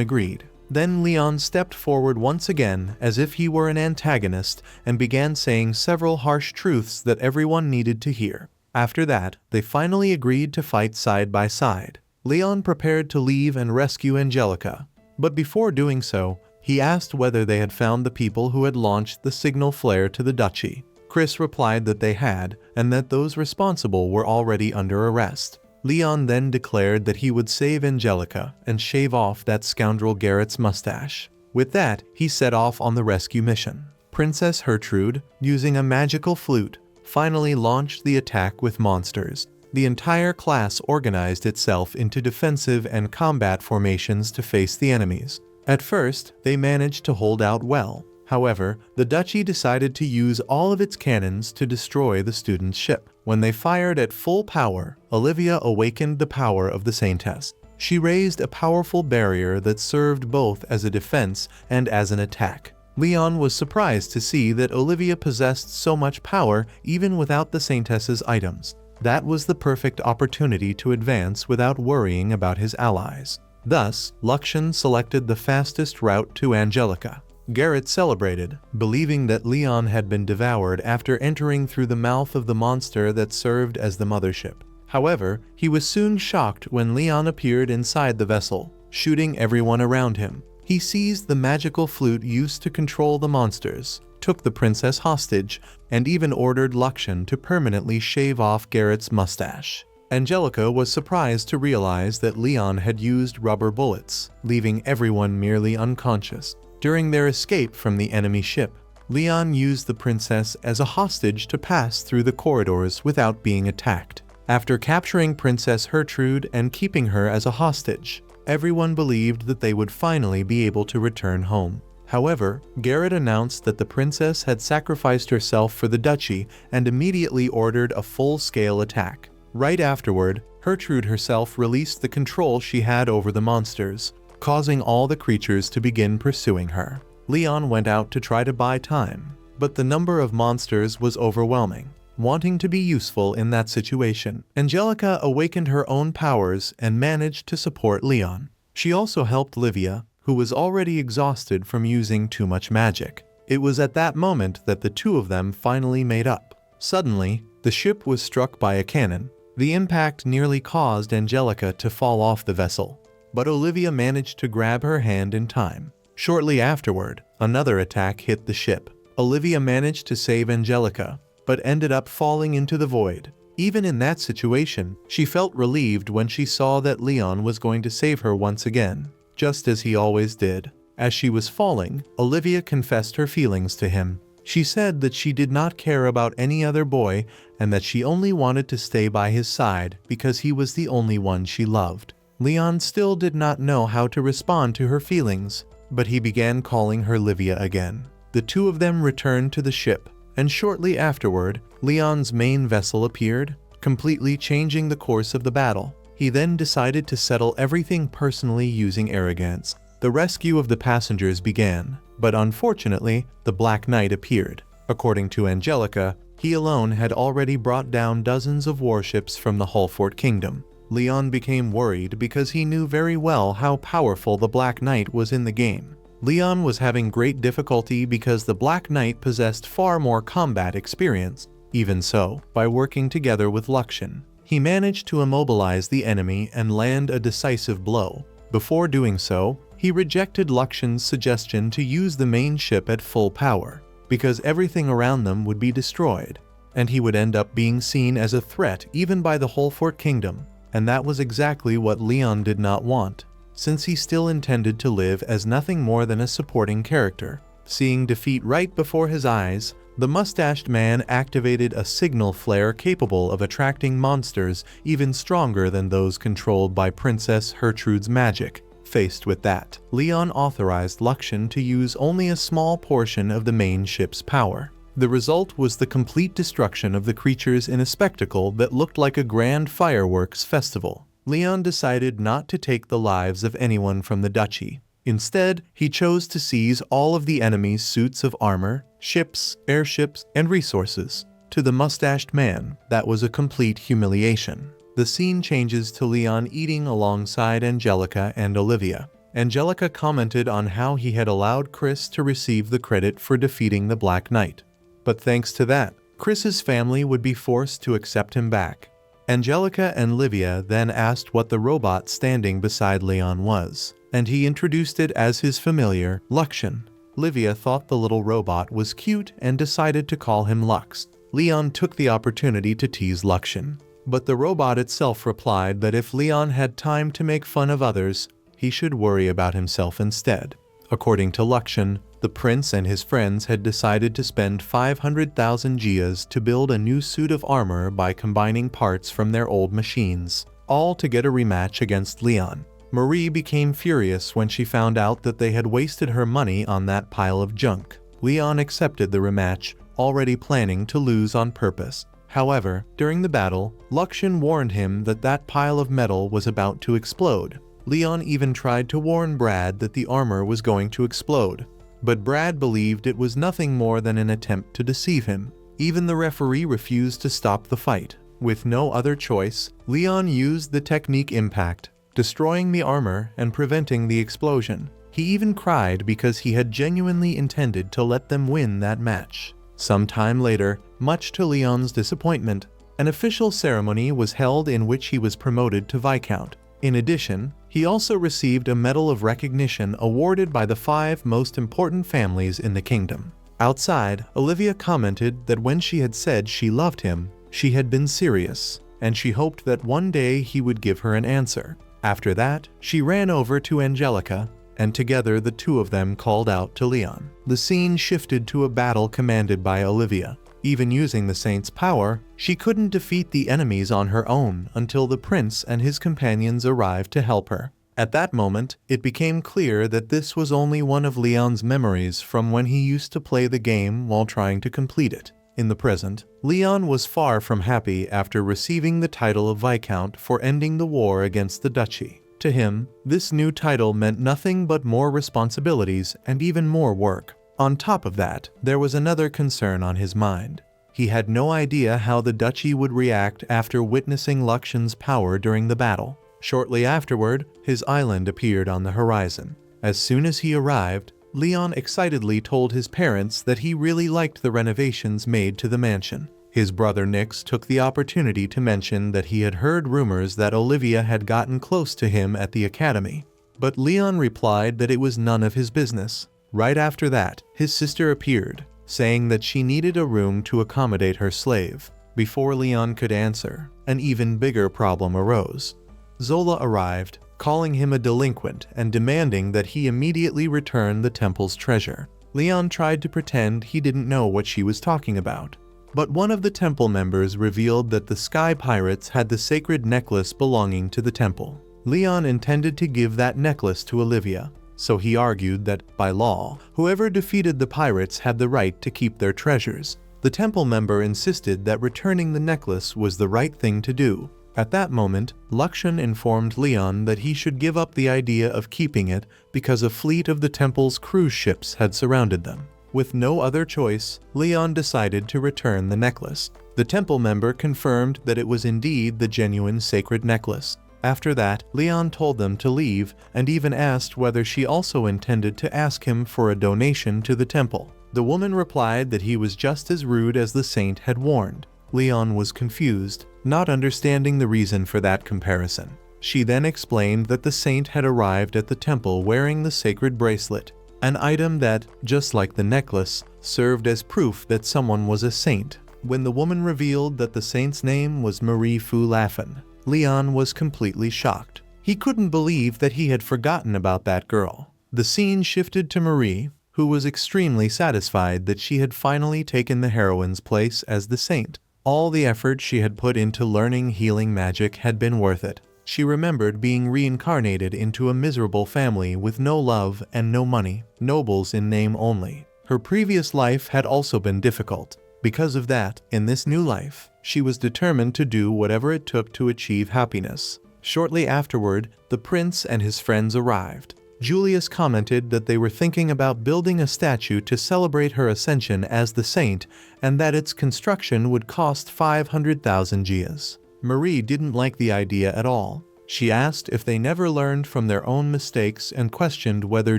S1: agreed. Then Leon stepped forward once again as if he were an antagonist and began saying several harsh truths that everyone needed to hear. After that, they finally agreed to fight side by side. Leon prepared to leave and rescue Angelica, but before doing so, he asked whether they had found the people who had launched the signal flare to the duchy. Chris replied that they had, and that those responsible were already under arrest. Leon then declared that he would save Angelica and shave off that scoundrel Garrett's mustache. With that, he set off on the rescue mission. Princess Gertrude, using a magical flute, finally launched the attack with monsters. The entire class organized itself into defensive and combat formations to face the enemies. At first, they managed to hold out well. However, the duchy decided to use all of its cannons to destroy the student's ship. When they fired at full power, Olivia awakened the power of the Saintess. She raised a powerful barrier that served both as a defense and as an attack. Leon was surprised to see that Olivia possessed so much power even without the Saintess's items. That was the perfect opportunity to advance without worrying about his allies. Thus, Luxian selected the fastest route to Angelica. Garrett celebrated, believing that Leon had been devoured after entering through the mouth of the monster that served as the mothership. However, he was soon shocked when Leon appeared inside the vessel, shooting everyone around him. He seized the magical flute used to control the monsters, took the princess hostage, and even ordered Luxian to permanently shave off Garrett's mustache. Angelica was surprised to realize that Leon had used rubber bullets, leaving everyone merely unconscious. During their escape from the enemy ship, Leon used the princess as a hostage to pass through the corridors without being attacked. After capturing Princess Gertrude and keeping her as a hostage, everyone believed that they would finally be able to return home. However, Garrett announced that the princess had sacrificed herself for the duchy and immediately ordered a full-scale attack. Right afterward, Gertrude herself released the control she had over the monsters, causing all the creatures to begin pursuing her. Leon went out to try to buy time, but the number of monsters was overwhelming. Wanting to be useful in that situation, Angelica awakened her own powers and managed to support Leon. She also helped Livia, who was already exhausted from using too much magic. It was at that moment that the two of them finally made up. Suddenly, the ship was struck by a cannon. The impact nearly caused Angelica to fall off the vessel, but Olivia managed to grab her hand in time. Shortly afterward, another attack hit the ship. Olivia managed to save Angelica, but ended up falling into the void. Even in that situation, she felt relieved when she saw that Leon was going to save her once again, just as he always did. As she was falling, Olivia confessed her feelings to him. She said that she did not care about any other boy and that she only wanted to stay by his side because he was the only one she loved. Leon still did not know how to respond to her feelings, but he began calling her Livia again. The two of them returned to the ship, and shortly afterward, Leon's main vessel appeared, completely changing the course of the battle. He then decided to settle everything personally using arrogance. The rescue of the passengers began, but unfortunately, the Black Knight appeared. According to Angelica, he alone had already brought down dozens of warships from the Hullfort Kingdom. Leon became worried because he knew very well how powerful the Black Knight was in the game. Leon was having great difficulty because the Black Knight possessed far more combat experience. Even so, by working together with Luxian, he managed to immobilize the enemy and land a decisive blow. Before doing so, he rejected Luxian's suggestion to use the main ship at full power, because everything around them would be destroyed, and he would end up being seen as a threat even by the Hullfort Kingdom. And that was exactly what Leon did not want, since he still intended to live as nothing more than a supporting character. Seeing defeat right before his eyes, the mustached man activated a signal flare capable of attracting monsters even stronger than those controlled by Princess Gertrude's magic. Faced with that, Leon authorized Luxian to use only a small portion of the main ship's power. The result was the complete destruction of the creatures in a spectacle that looked like a grand fireworks festival. Leon decided not to take the lives of anyone from the duchy. Instead, he chose to seize all of the enemy's suits of armor, ships, airships, and resources. To the mustached man, that was a complete humiliation. The scene changes to Leon eating alongside Angelica and Olivia. Angelica commented on how he had allowed Chris to receive the credit for defeating the Black Knight. But thanks to that, Chris's family would be forced to accept him back. Angelica and Livia then asked what the robot standing beside Leon was, and he introduced it as his familiar, Luxian. Livia thought the little robot was cute and decided to call him Lux. Leon took the opportunity to tease Luxian, but the robot itself replied that if Leon had time to make fun of others, he should worry about himself instead. According to Luxian, the prince and his friends had decided to spend 500,000 Gias to build a new suit of armor by combining parts from their old machines, all to get a rematch against Leon. Marie became furious when she found out that they had wasted her money on that pile of junk. Leon accepted the rematch, already planning to lose on purpose. However, during the battle, Luxian warned him that that pile of metal was about to explode. Leon even tried to warn Brad that the armor was going to explode, but Brad believed it was nothing more than an attempt to deceive him. Even the referee refused to stop the fight. With no other choice, Leon used the technique Impact, destroying the armor and preventing the explosion. He even cried because he had genuinely intended to let them win that match. Some time later, much to Leon's disappointment, an official ceremony was held in which he was promoted to Viscount. In addition, he also received a medal of recognition awarded by the 5 most important families in the kingdom. Outside, Olivia commented that when she had said she loved him, she had been serious, and she hoped that one day he would give her an answer. After that, she ran over to Angelica, and together the two of them called out to Leon. The scene shifted to a battle commanded by Olivia. Even using the Saint's power, she couldn't defeat the enemies on her own until the prince and his companions arrived to help her. At that moment, it became clear that this was only one of Leon's memories from when he used to play the game while trying to complete it. In the present, Leon was far from happy after receiving the title of Viscount for ending the war against the duchy. To him, this new title meant nothing but more responsibilities and even more work. On top of that, there was another concern on his mind. He had no idea how the duchy would react after witnessing Luxian's power during the battle. Shortly afterward, his island appeared on the horizon. As soon as he arrived, Leon excitedly told his parents that he really liked the renovations made to the mansion. His brother Nix took the opportunity to mention that he had heard rumors that Olivia had gotten close to him at the academy. But Leon replied that it was none of his business. Right after that, his sister appeared, saying that she needed a room to accommodate her slave. Before Leon could answer, an even bigger problem arose. Zola arrived, calling him a delinquent and demanding that he immediately return the temple's treasure. Leon tried to pretend he didn't know what she was talking about. But one of the temple members revealed that the Sky Pirates had the sacred necklace belonging to the temple. Leon intended to give that necklace to Olivia, so he argued that, by law, whoever defeated the pirates had the right to keep their treasures. The temple member insisted that returning the necklace was the right thing to do. At that moment, Luxian informed Leon that he should give up the idea of keeping it because a fleet of the temple's cruise ships had surrounded them. With no other choice, Leon decided to return the necklace. The temple member confirmed that it was indeed the genuine sacred necklace. After that, Leon told them to leave and even asked whether she also intended to ask him for a donation to the temple. The woman replied that he was just as rude as the saint had warned. Leon was confused, not understanding the reason for that comparison. She then explained that the saint had arrived at the temple wearing the sacred bracelet, an item that, just like the necklace, served as proof that someone was a saint. When the woman revealed that the saint's name was Marie Fu Laffen, Leon was completely shocked. He couldn't believe that he had forgotten about that girl. The scene shifted to Marie, who was extremely satisfied that she had finally taken the heroine's place as the saint. All the effort she had put into learning healing magic had been worth it. She remembered being reincarnated into a miserable family with no love and no money, nobles in name only. Her previous life had also been difficult. Because of that, in this new life, she was determined to do whatever it took to achieve happiness. Shortly afterward, the prince and his friends arrived. Julius commented that they were thinking about building a statue to celebrate her ascension as the saint and that its construction would cost 500,000 gias. Marie didn't like the idea at all. She asked if they never learned from their own mistakes and questioned whether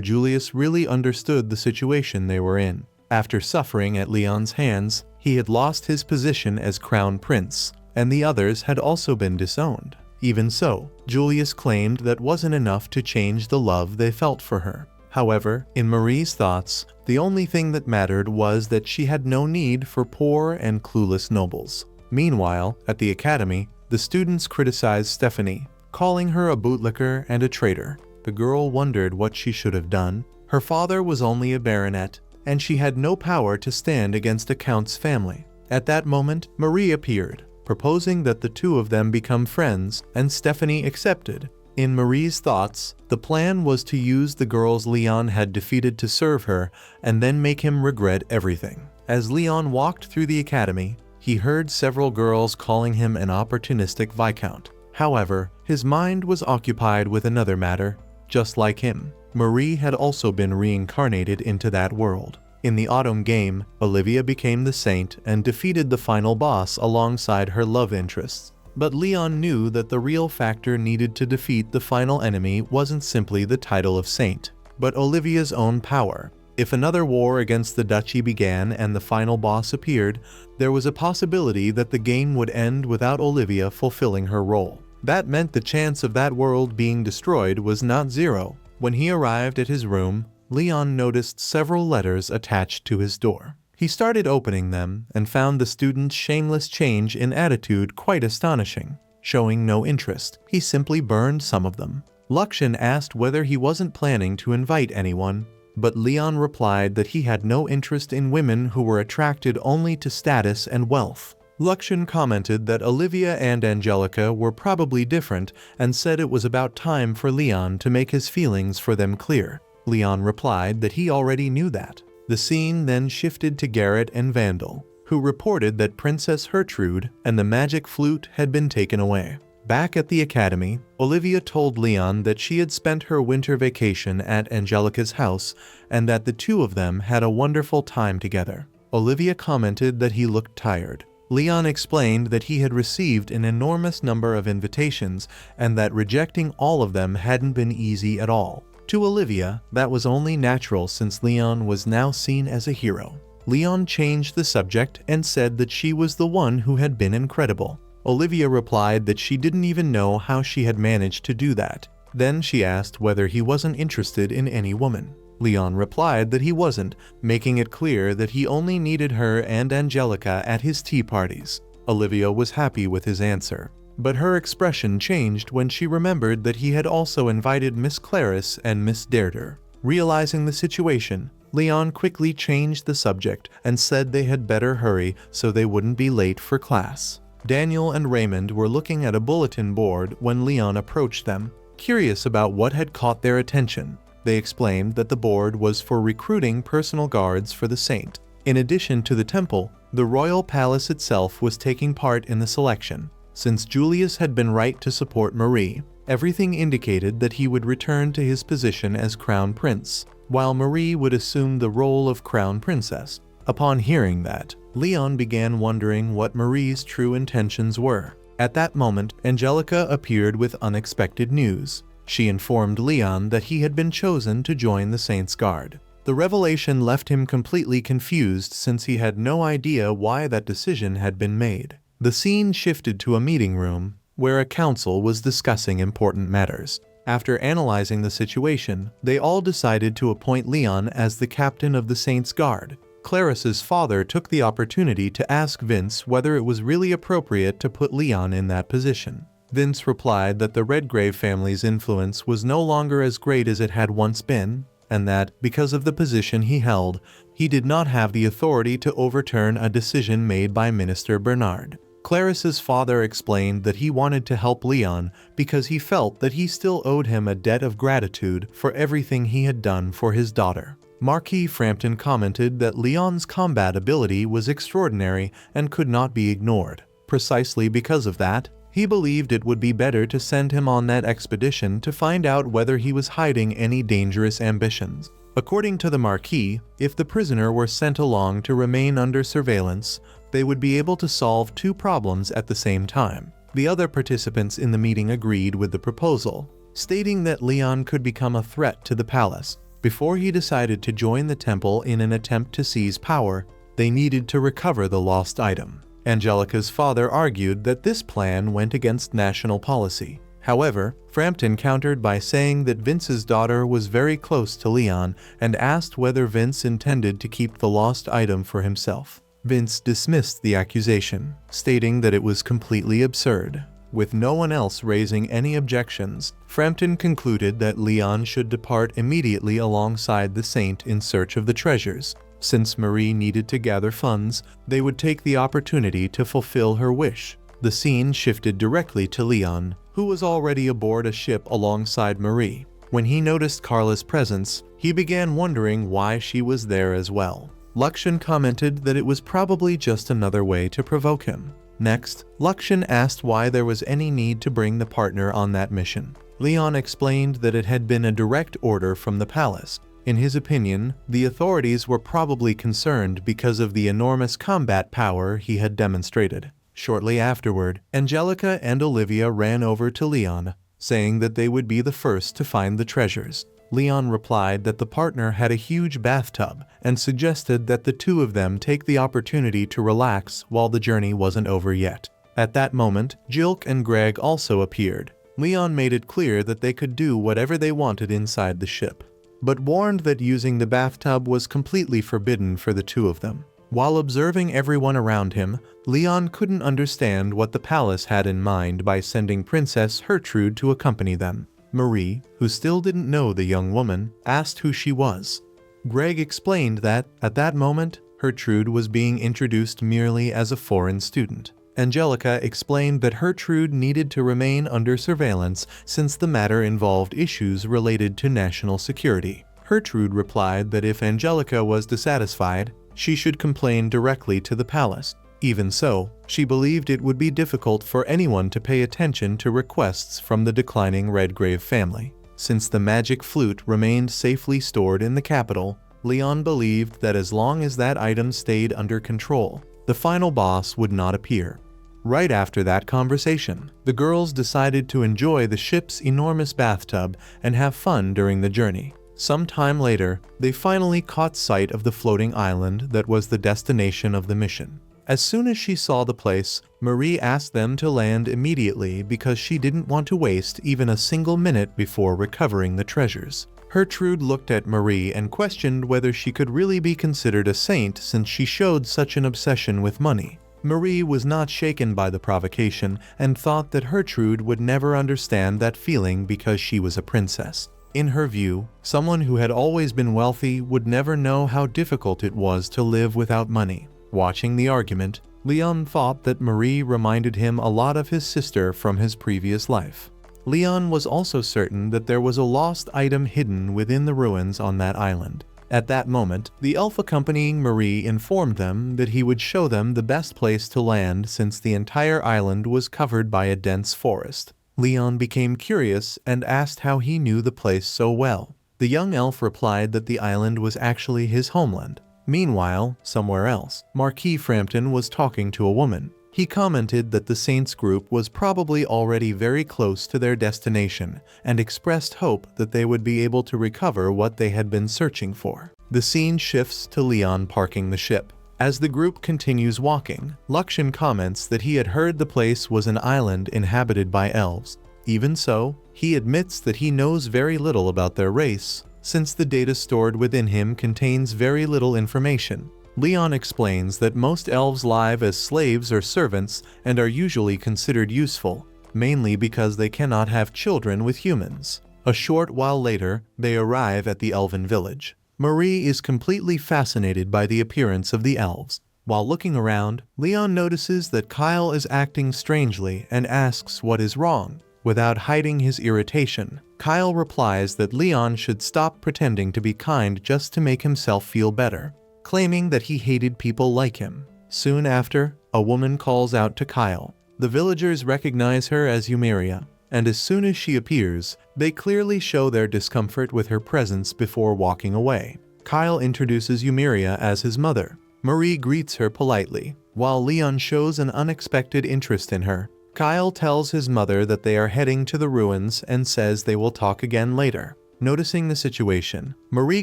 S1: Julius really understood the situation they were in. After suffering at Leon's hands, he had lost his position as crown prince, and the others had also been disowned. Even so, Julius claimed that wasn't enough to change the love they felt for her. However, in Marie's thoughts, the only thing that mattered was that she had no need for poor and clueless nobles. Meanwhile, at the academy, the students criticized Stephanie, calling her a bootlicker and a traitor. The girl wondered what she should have done. Her father was only a baronet, and she had no power to stand against a count's family. At that moment, Marie appeared, proposing that the two of them become friends, and Stephanie accepted. In Marie's thoughts, the plan was to use the girls Leon had defeated to serve her, and then make him regret everything. As Leon walked through the academy, he heard several girls calling him an opportunistic viscount. However, his mind was occupied with another matter. Just like him, Marie had also been reincarnated into that world. In the autumn game, Olivia became the saint and defeated the final boss alongside her love interests. But Leon knew that the real factor needed to defeat the final enemy wasn't simply the title of saint, but Olivia's own power. If another war against the duchy began and the final boss appeared, there was a possibility that the game would end without Olivia fulfilling her role. That meant the chance of that world being destroyed was not zero. When he arrived at his room, Leon noticed several letters attached to his door. He started opening them and found the student's shameless change in attitude quite astonishing. Showing no interest, he simply burned some of them. Lakshan asked whether he wasn't planning to invite anyone, but Leon replied that he had no interest in women who were attracted only to status and wealth. Lakshan commented that Olivia and Angelica were probably different and said it was about time for Leon to make his feelings for them clear. Leon replied that he already knew that. The scene then shifted to Garrett and Vandal, who reported that Princess Gertrude and the magic flute had been taken away. Back at the academy, Olivia told Leon that she had spent her winter vacation at Angelica's house and that the two of them had a wonderful time together. Olivia commented that he looked tired. Leon explained that he had received an enormous number of invitations and that rejecting all of them hadn't been easy at all. To Olivia, that was only natural since Leon was now seen as a hero. Leon changed the subject and said that she was the one who had been incredible. Olivia replied that she didn't even know how she had managed to do that. Then she asked whether he wasn't interested in any woman. Leon replied that he wasn't, making it clear that he only needed her and Angelica at his tea parties. Olivia was happy with his answer, but her expression changed when she remembered that he had also invited Miss Clarice and Miss Derder. Realizing the situation, Leon quickly changed the subject and said they had better hurry so they wouldn't be late for class. Daniel and Raymond were looking at a bulletin board when Leon approached them, curious about what had caught their attention. They explained that the board was for recruiting personal guards for the saint. In addition to the temple, the royal palace itself was taking part in the selection. Since Julius had been right to support Marie, everything indicated that he would return to his position as crown prince, while Marie would assume the role of crown princess. Upon hearing that, Leon began wondering what Marie's true intentions were. At that moment, Angelica appeared with unexpected news. She informed Leon that he had been chosen to join the Saint's Guard. The revelation left him completely confused since he had no idea why that decision had been made. The scene shifted to a meeting room where a council was discussing important matters. After analyzing the situation, they all decided to appoint Leon as the captain of the Saint's Guard. Clarice's father took the opportunity to ask Vince whether it was really appropriate to put Leon in that position. Vince replied that the Redgrave family's influence was no longer as great as it had once been, and that, because of the position he held, he did not have the authority to overturn a decision made by Minister Bernard. Clarice's father explained that he wanted to help Leon because he felt that he still owed him a debt of gratitude for everything he had done for his daughter. Marquis Frampton commented that Leon's combat ability was extraordinary and could not be ignored. Precisely because of that, He believed it would be better to send him on that expedition to find out whether he was hiding any dangerous ambitions. According to the Marquis, if the prisoner were sent along to remain under surveillance, they would be able to solve two problems at the same time. The other participants in the meeting agreed with the proposal, stating that Leon could become a threat to the palace. Before he decided to join the temple in an attempt to seize power, they needed to recover the lost item. Angelica's father argued that this plan went against national policy. However, Frampton countered by saying that Vince's daughter was very close to Leon and asked whether Vince intended to keep the lost item for himself. Vince dismissed the accusation, stating that it was completely absurd. With no one else raising any objections, Frampton concluded that Leon should depart immediately alongside the saint in search of the treasures. Since Marie needed to gather funds, they would take the opportunity to fulfill her wish. The scene shifted directly to Leon, who was already aboard a ship alongside Marie. When he noticed Carla's presence, he began wondering why she was there as well. Luxian commented that it was probably just another way to provoke him. Next, Luxian asked why there was any need to bring the partner on that mission. Leon explained that it had been a direct order from the palace. In his opinion, the authorities were probably concerned because of the enormous combat power he had demonstrated. Shortly afterward, Angelica and Olivia ran over to Leon, saying that they would be the first to find the treasures. Leon replied that the partner had a huge bathtub and suggested that the two of them take the opportunity to relax while the journey wasn't over yet. At that moment, Jilk and Greg also appeared. Leon made it clear that they could do whatever they wanted inside the ship, but warned that using the bathtub was completely forbidden for the two of them. While observing everyone around him, Leon couldn't understand what the palace had in mind by sending Princess Gertrude to accompany them. Marie, who still didn't know the young woman, asked who she was. Greg explained that, at that moment, Gertrude was being introduced merely as a foreign student. Angelica explained that Gertrude needed to remain under surveillance since the matter involved issues related to national security. Gertrude replied that if Angelica was dissatisfied, she should complain directly to the palace. Even so, she believed it would be difficult for anyone to pay attention to requests from the declining Redgrave family. Since the magic flute remained safely stored in the capital, Leon believed that as long as that item stayed under control, the final boss would not appear. Right after that conversation, the girls decided to enjoy the ship's enormous bathtub and have fun during the journey. Some time later, they finally caught sight of the floating island that was the destination of the mission. As soon as she saw the place, Marie asked them to land immediately because she didn't want to waste even a single minute before recovering the treasures. Gertrude looked at Marie and questioned whether she could really be considered a saint since she showed such an obsession with money. Marie was not shaken by the provocation and thought that Gertrude would never understand that feeling because she was a princess. In her view, someone who had always been wealthy would never know how difficult it was to live without money. Watching the argument, Leon thought that Marie reminded him a lot of his sister from his previous life. Leon was also certain that there was a lost item hidden within the ruins on that island. At that moment, the elf accompanying Marie informed them that he would show them the best place to land since the entire island was covered by a dense forest. Leon became curious and asked how he knew the place so well. The young elf replied that the island was actually his homeland. Meanwhile, somewhere else, Marquis Frampton was talking to a woman. He commented that the Saints group was probably already very close to their destination and expressed hope that they would be able to recover what they had been searching for. The scene shifts to Leon parking the ship. As the group continues walking, Luxian comments that he had heard the place was an island inhabited by elves. Even so, he admits that he knows very little about their race, since the data stored within him contains very little information. Leon explains that most elves live as slaves or servants and are usually considered useful, mainly because they cannot have children with humans. A short while later, they arrive at the elven village. Marie is completely fascinated by the appearance of the elves. While looking around, Leon notices that Kyle is acting strangely and asks what is wrong. Without hiding his irritation, Kyle replies that Leon should stop pretending to be kind just to make himself feel better, claiming that he hated people like him. Soon after, a woman calls out to Kyle. The villagers recognize her as Yumeria, and as soon as she appears, they clearly show their discomfort with her presence before walking away. Kyle introduces Yumeria as his mother. Marie greets her politely, while Leon shows an unexpected interest in her. Kyle tells his mother that they are heading to the ruins and says they will talk again later. Noticing the situation, Marie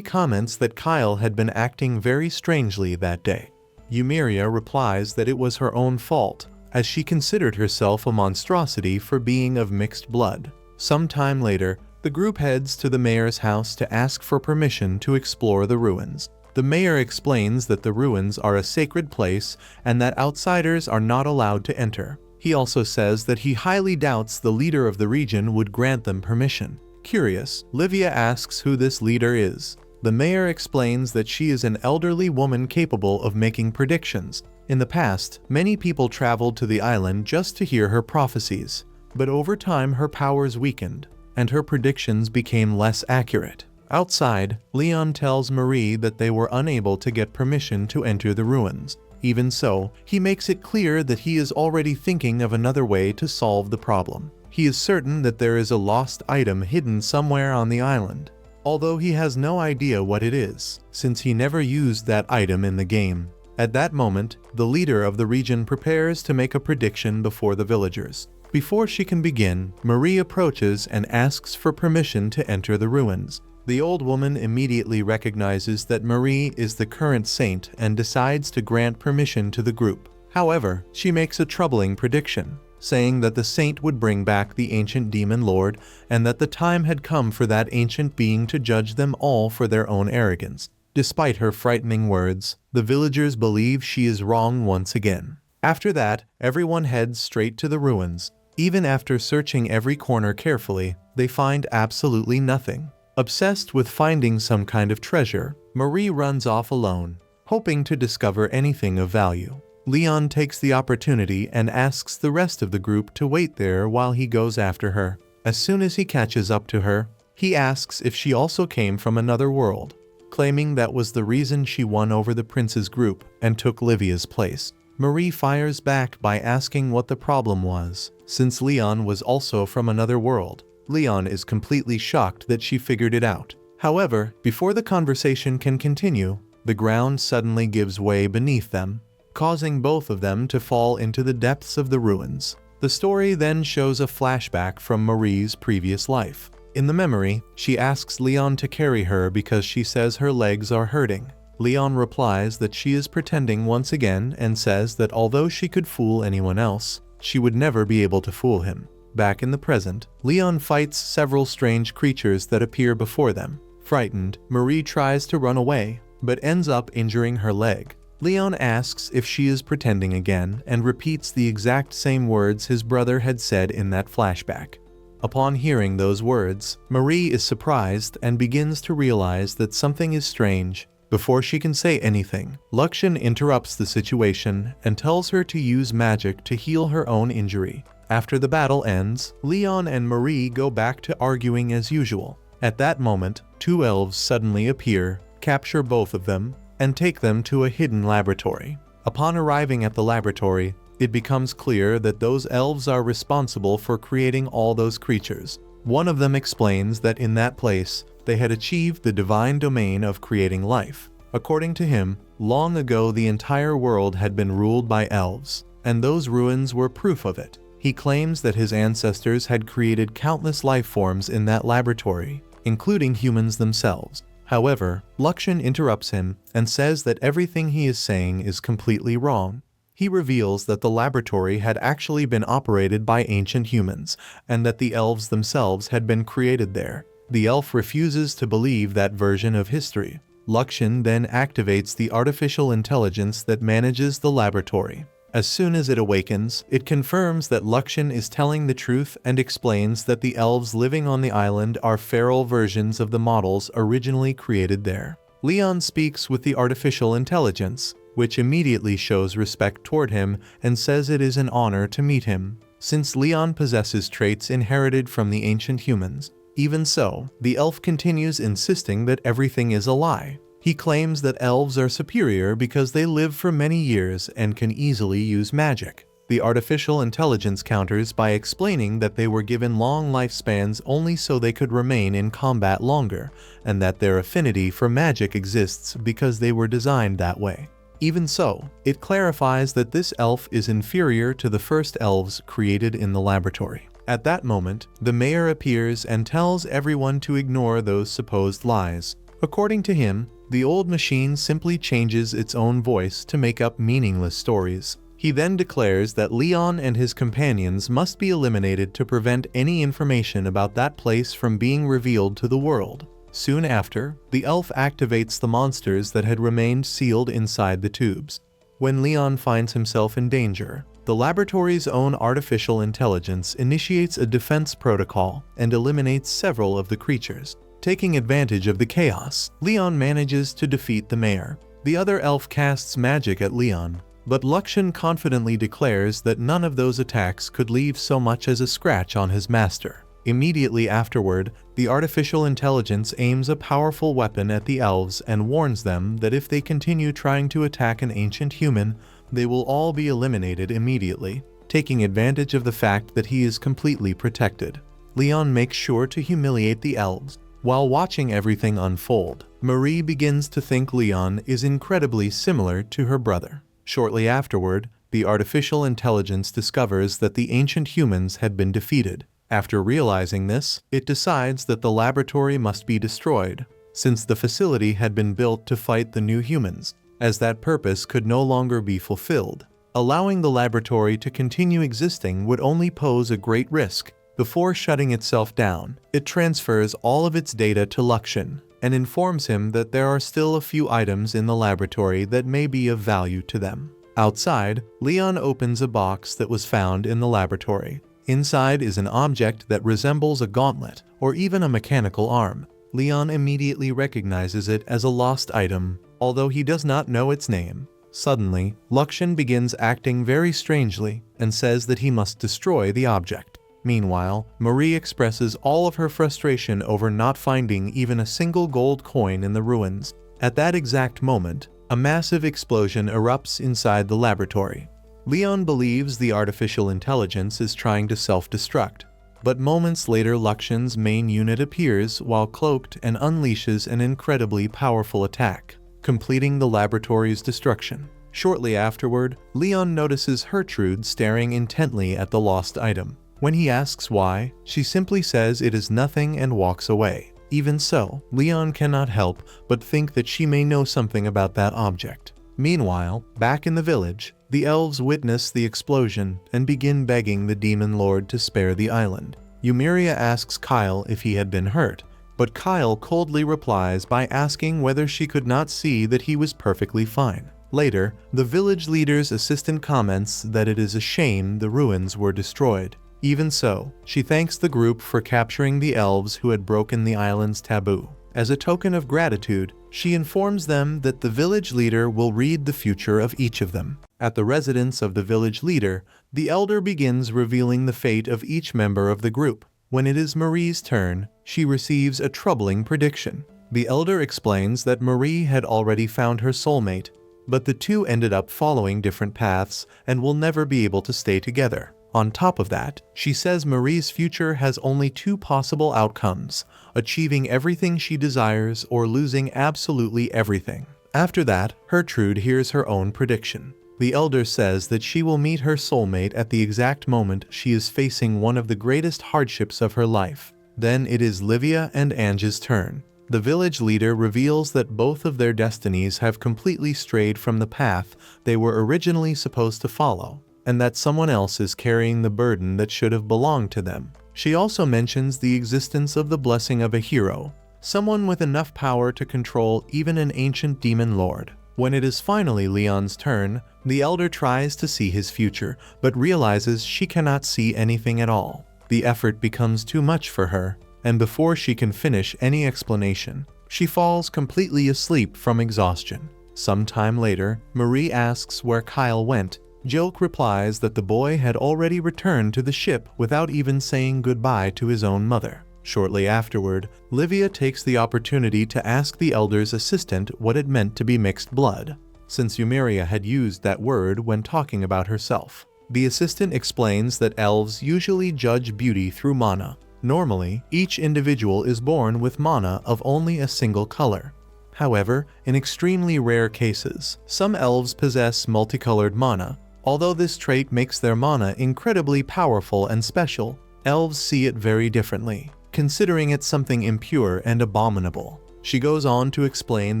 S1: comments that Kyle had been acting very strangely that day. Yumeria replies that it was her own fault, as she considered herself a monstrosity for being of mixed blood. Sometime later, the group heads to the mayor's house to ask for permission to explore the ruins. The mayor explains that the ruins are a sacred place and that outsiders are not allowed to enter. He also says that he highly doubts the leader of the region would grant them permission. Curious, Livia asks who this leader is. The mayor explains that she is an elderly woman capable of making predictions. In the past, many people traveled to the island just to hear her prophecies, but over time her powers weakened, and her predictions became less accurate. Outside, Leon tells Marie that they were unable to get permission to enter the ruins. Even so, he makes it clear that he is already thinking of another way to solve the problem. He is certain that there is a lost item hidden somewhere on the island, although he has no idea what it is, since he never used that item in the game. At that moment, the leader of the region prepares to make a prediction before the villagers. Before she can begin, Marie approaches and asks for permission to enter the ruins. The old woman immediately recognizes that Marie is the current saint and decides to grant permission to the group. However, she makes a troubling prediction, saying that the saint would bring back the ancient demon lord and that the time had come for that ancient being to judge them all for their own arrogance. Despite her frightening words, the villagers believe she is wrong once again. After that, everyone heads straight to the ruins. Even after searching every corner carefully, they find absolutely nothing. Obsessed with finding some kind of treasure, Marie runs off alone, hoping to discover anything of value. Leon takes the opportunity and asks the rest of the group to wait there while he goes after her. As soon as he catches up to her, he asks if she also came from another world, claiming that was the reason she won over the prince's group and took Livia's place. Marie fires back by asking what the problem was, since Leon was also from another world. Leon is completely shocked that she figured it out. However, before the conversation can continue, the ground suddenly gives way beneath them, causing both of them to fall into the depths of the ruins. The story then shows a flashback from Marie's previous life. In the memory, she asks Leon to carry her because she says her legs are hurting. Leon replies that she is pretending once again and says that although she could fool anyone else, she would never be able to fool him. Back in the present, Leon fights several strange creatures that appear before them. Frightened, Marie tries to run away, but ends up injuring her leg. Leon asks if she is pretending again and repeats the exact same words his brother had said in that flashback. Upon hearing those words, Marie is surprised and begins to realize that something is strange. Before she can say anything, Luxian interrupts the situation and tells her to use magic to heal her own injury. After the battle ends, Leon and Marie go back to arguing as usual. At that moment, two elves suddenly appear, capture both of them, and take them to a hidden laboratory. Upon arriving at the laboratory, it becomes clear that those elves are responsible for creating all those creatures. One of them explains that in that place, they had achieved the divine domain of creating life. According to him, long ago the entire world had been ruled by elves, and those ruins were proof of it. He claims that his ancestors had created countless life forms in that laboratory, including humans themselves. However, Luxian interrupts him and says that everything he is saying is completely wrong. He reveals that the laboratory had actually been operated by ancient humans, and that the elves themselves had been created there. The elf refuses to believe that version of history. Luxian then activates the artificial intelligence that manages the laboratory. As soon as it awakens, it confirms that Luxian is telling the truth and explains that the elves living on the island are feral versions of the models originally created there. Leon speaks with the artificial intelligence, which immediately shows respect toward him and says it is an honor to meet him, since Leon possesses traits inherited from the ancient humans. Even so, the elf continues insisting that everything is a lie. He claims that elves are superior because they live for many years and can easily use magic. The artificial intelligence counters by explaining that they were given long lifespans only so they could remain in combat longer, and that their affinity for magic exists because they were designed that way. Even so, it clarifies that this elf is inferior to the first elves created in the laboratory. At that moment, the mayor appears and tells everyone to ignore those supposed lies. According to him, the old machine simply changes its own voice to make up meaningless stories. He then declares that Leon and his companions must be eliminated to prevent any information about that place from being revealed to the world. Soon after, the elf activates the monsters that had remained sealed inside the tubes. When Leon finds himself in danger, the laboratory's own artificial intelligence initiates a defense protocol and eliminates several of the creatures. Taking advantage of the chaos, Leon manages to defeat the mayor. The other elf casts magic at Leon, but Luxian confidently declares that none of those attacks could leave so much as a scratch on his master. Immediately afterward, the artificial intelligence aims a powerful weapon at the elves and warns them that if they continue trying to attack an ancient human, they will all be eliminated immediately, taking advantage of the fact that he is completely protected. Leon makes sure to humiliate the elves. While watching everything unfold, Marie begins to think Leon is incredibly similar to her brother. Shortly afterward, the artificial intelligence discovers that the ancient humans had been defeated. After realizing this, it decides that the laboratory must be destroyed, since the facility had been built to fight the new humans, as that purpose could no longer be fulfilled. Allowing the laboratory to continue existing would only pose a great risk. Before shutting itself down, it transfers all of its data to Luxian and informs him that there are still a few items in the laboratory that may be of value to them. Outside, Leon opens a box that was found in the laboratory. Inside is an object that resembles a gauntlet or even a mechanical arm. Leon immediately recognizes it as a lost item, although he does not know its name. Suddenly, Luxian begins acting very strangely and says that he must destroy the object. Meanwhile, Marie expresses all of her frustration over not finding even a single gold coin in the ruins. At that exact moment, a massive explosion erupts inside the laboratory. Leon believes the artificial intelligence is trying to self-destruct, but moments later Luxian's main unit appears while cloaked and unleashes an incredibly powerful attack, completing the laboratory's destruction. Shortly afterward, Leon notices Gertrude staring intently at the lost item. When he asks why, she simply says it is nothing and walks away. Even so, Leon cannot help but think that she may know something about that object. Meanwhile, back in the village, the elves witness the explosion and begin begging the demon lord to spare the island. Eumeria asks Kyle if he had been hurt, but Kyle coldly replies by asking whether she could not see that he was perfectly fine. Later, the village leader's assistant comments that it is a shame the ruins were destroyed. Even so, she thanks the group for capturing the elves who had broken the island's taboo. As a token of gratitude, she informs them that the village leader will read the future of each of them. At the residence of the village leader, the elder begins revealing the fate of each member of the group. When it is Marie's turn, she receives a troubling prediction. The elder explains that Marie had already found her soulmate, but the two ended up following different paths and will never be able to stay together. On top of that, she says Marie's future has only two possible outcomes: achieving everything she desires or losing absolutely everything. After that, Gertrude hears her own prediction. The elder says that she will meet her soulmate at the exact moment she is facing one of the greatest hardships of her life. Then it is Livia and Ange's turn. The village leader reveals that both of their destinies have completely strayed from the path they were originally supposed to follow, and that someone else is carrying the burden that should have belonged to them. She also mentions the existence of the blessing of a hero, someone with enough power to control even an ancient demon lord. When it is finally Leon's turn, the elder tries to see his future, but realizes she cannot see anything at all. The effort becomes too much for her, and before she can finish any explanation, she falls completely asleep from exhaustion. Sometime later, Marie asks where Kyle went. Joke replies that the boy had already returned to the ship without even saying goodbye to his own mother. Shortly afterward, Livia takes the opportunity to ask the elder's assistant what it meant to be mixed blood, since Eumeria had used that word when talking about herself. The assistant explains that elves usually judge beauty through mana. Normally, each individual is born with mana of only a single color. However, in extremely rare cases, some elves possess multicolored mana. Although this trait makes their mana incredibly powerful and special, elves see it very differently, considering it something impure and abominable. She goes on to explain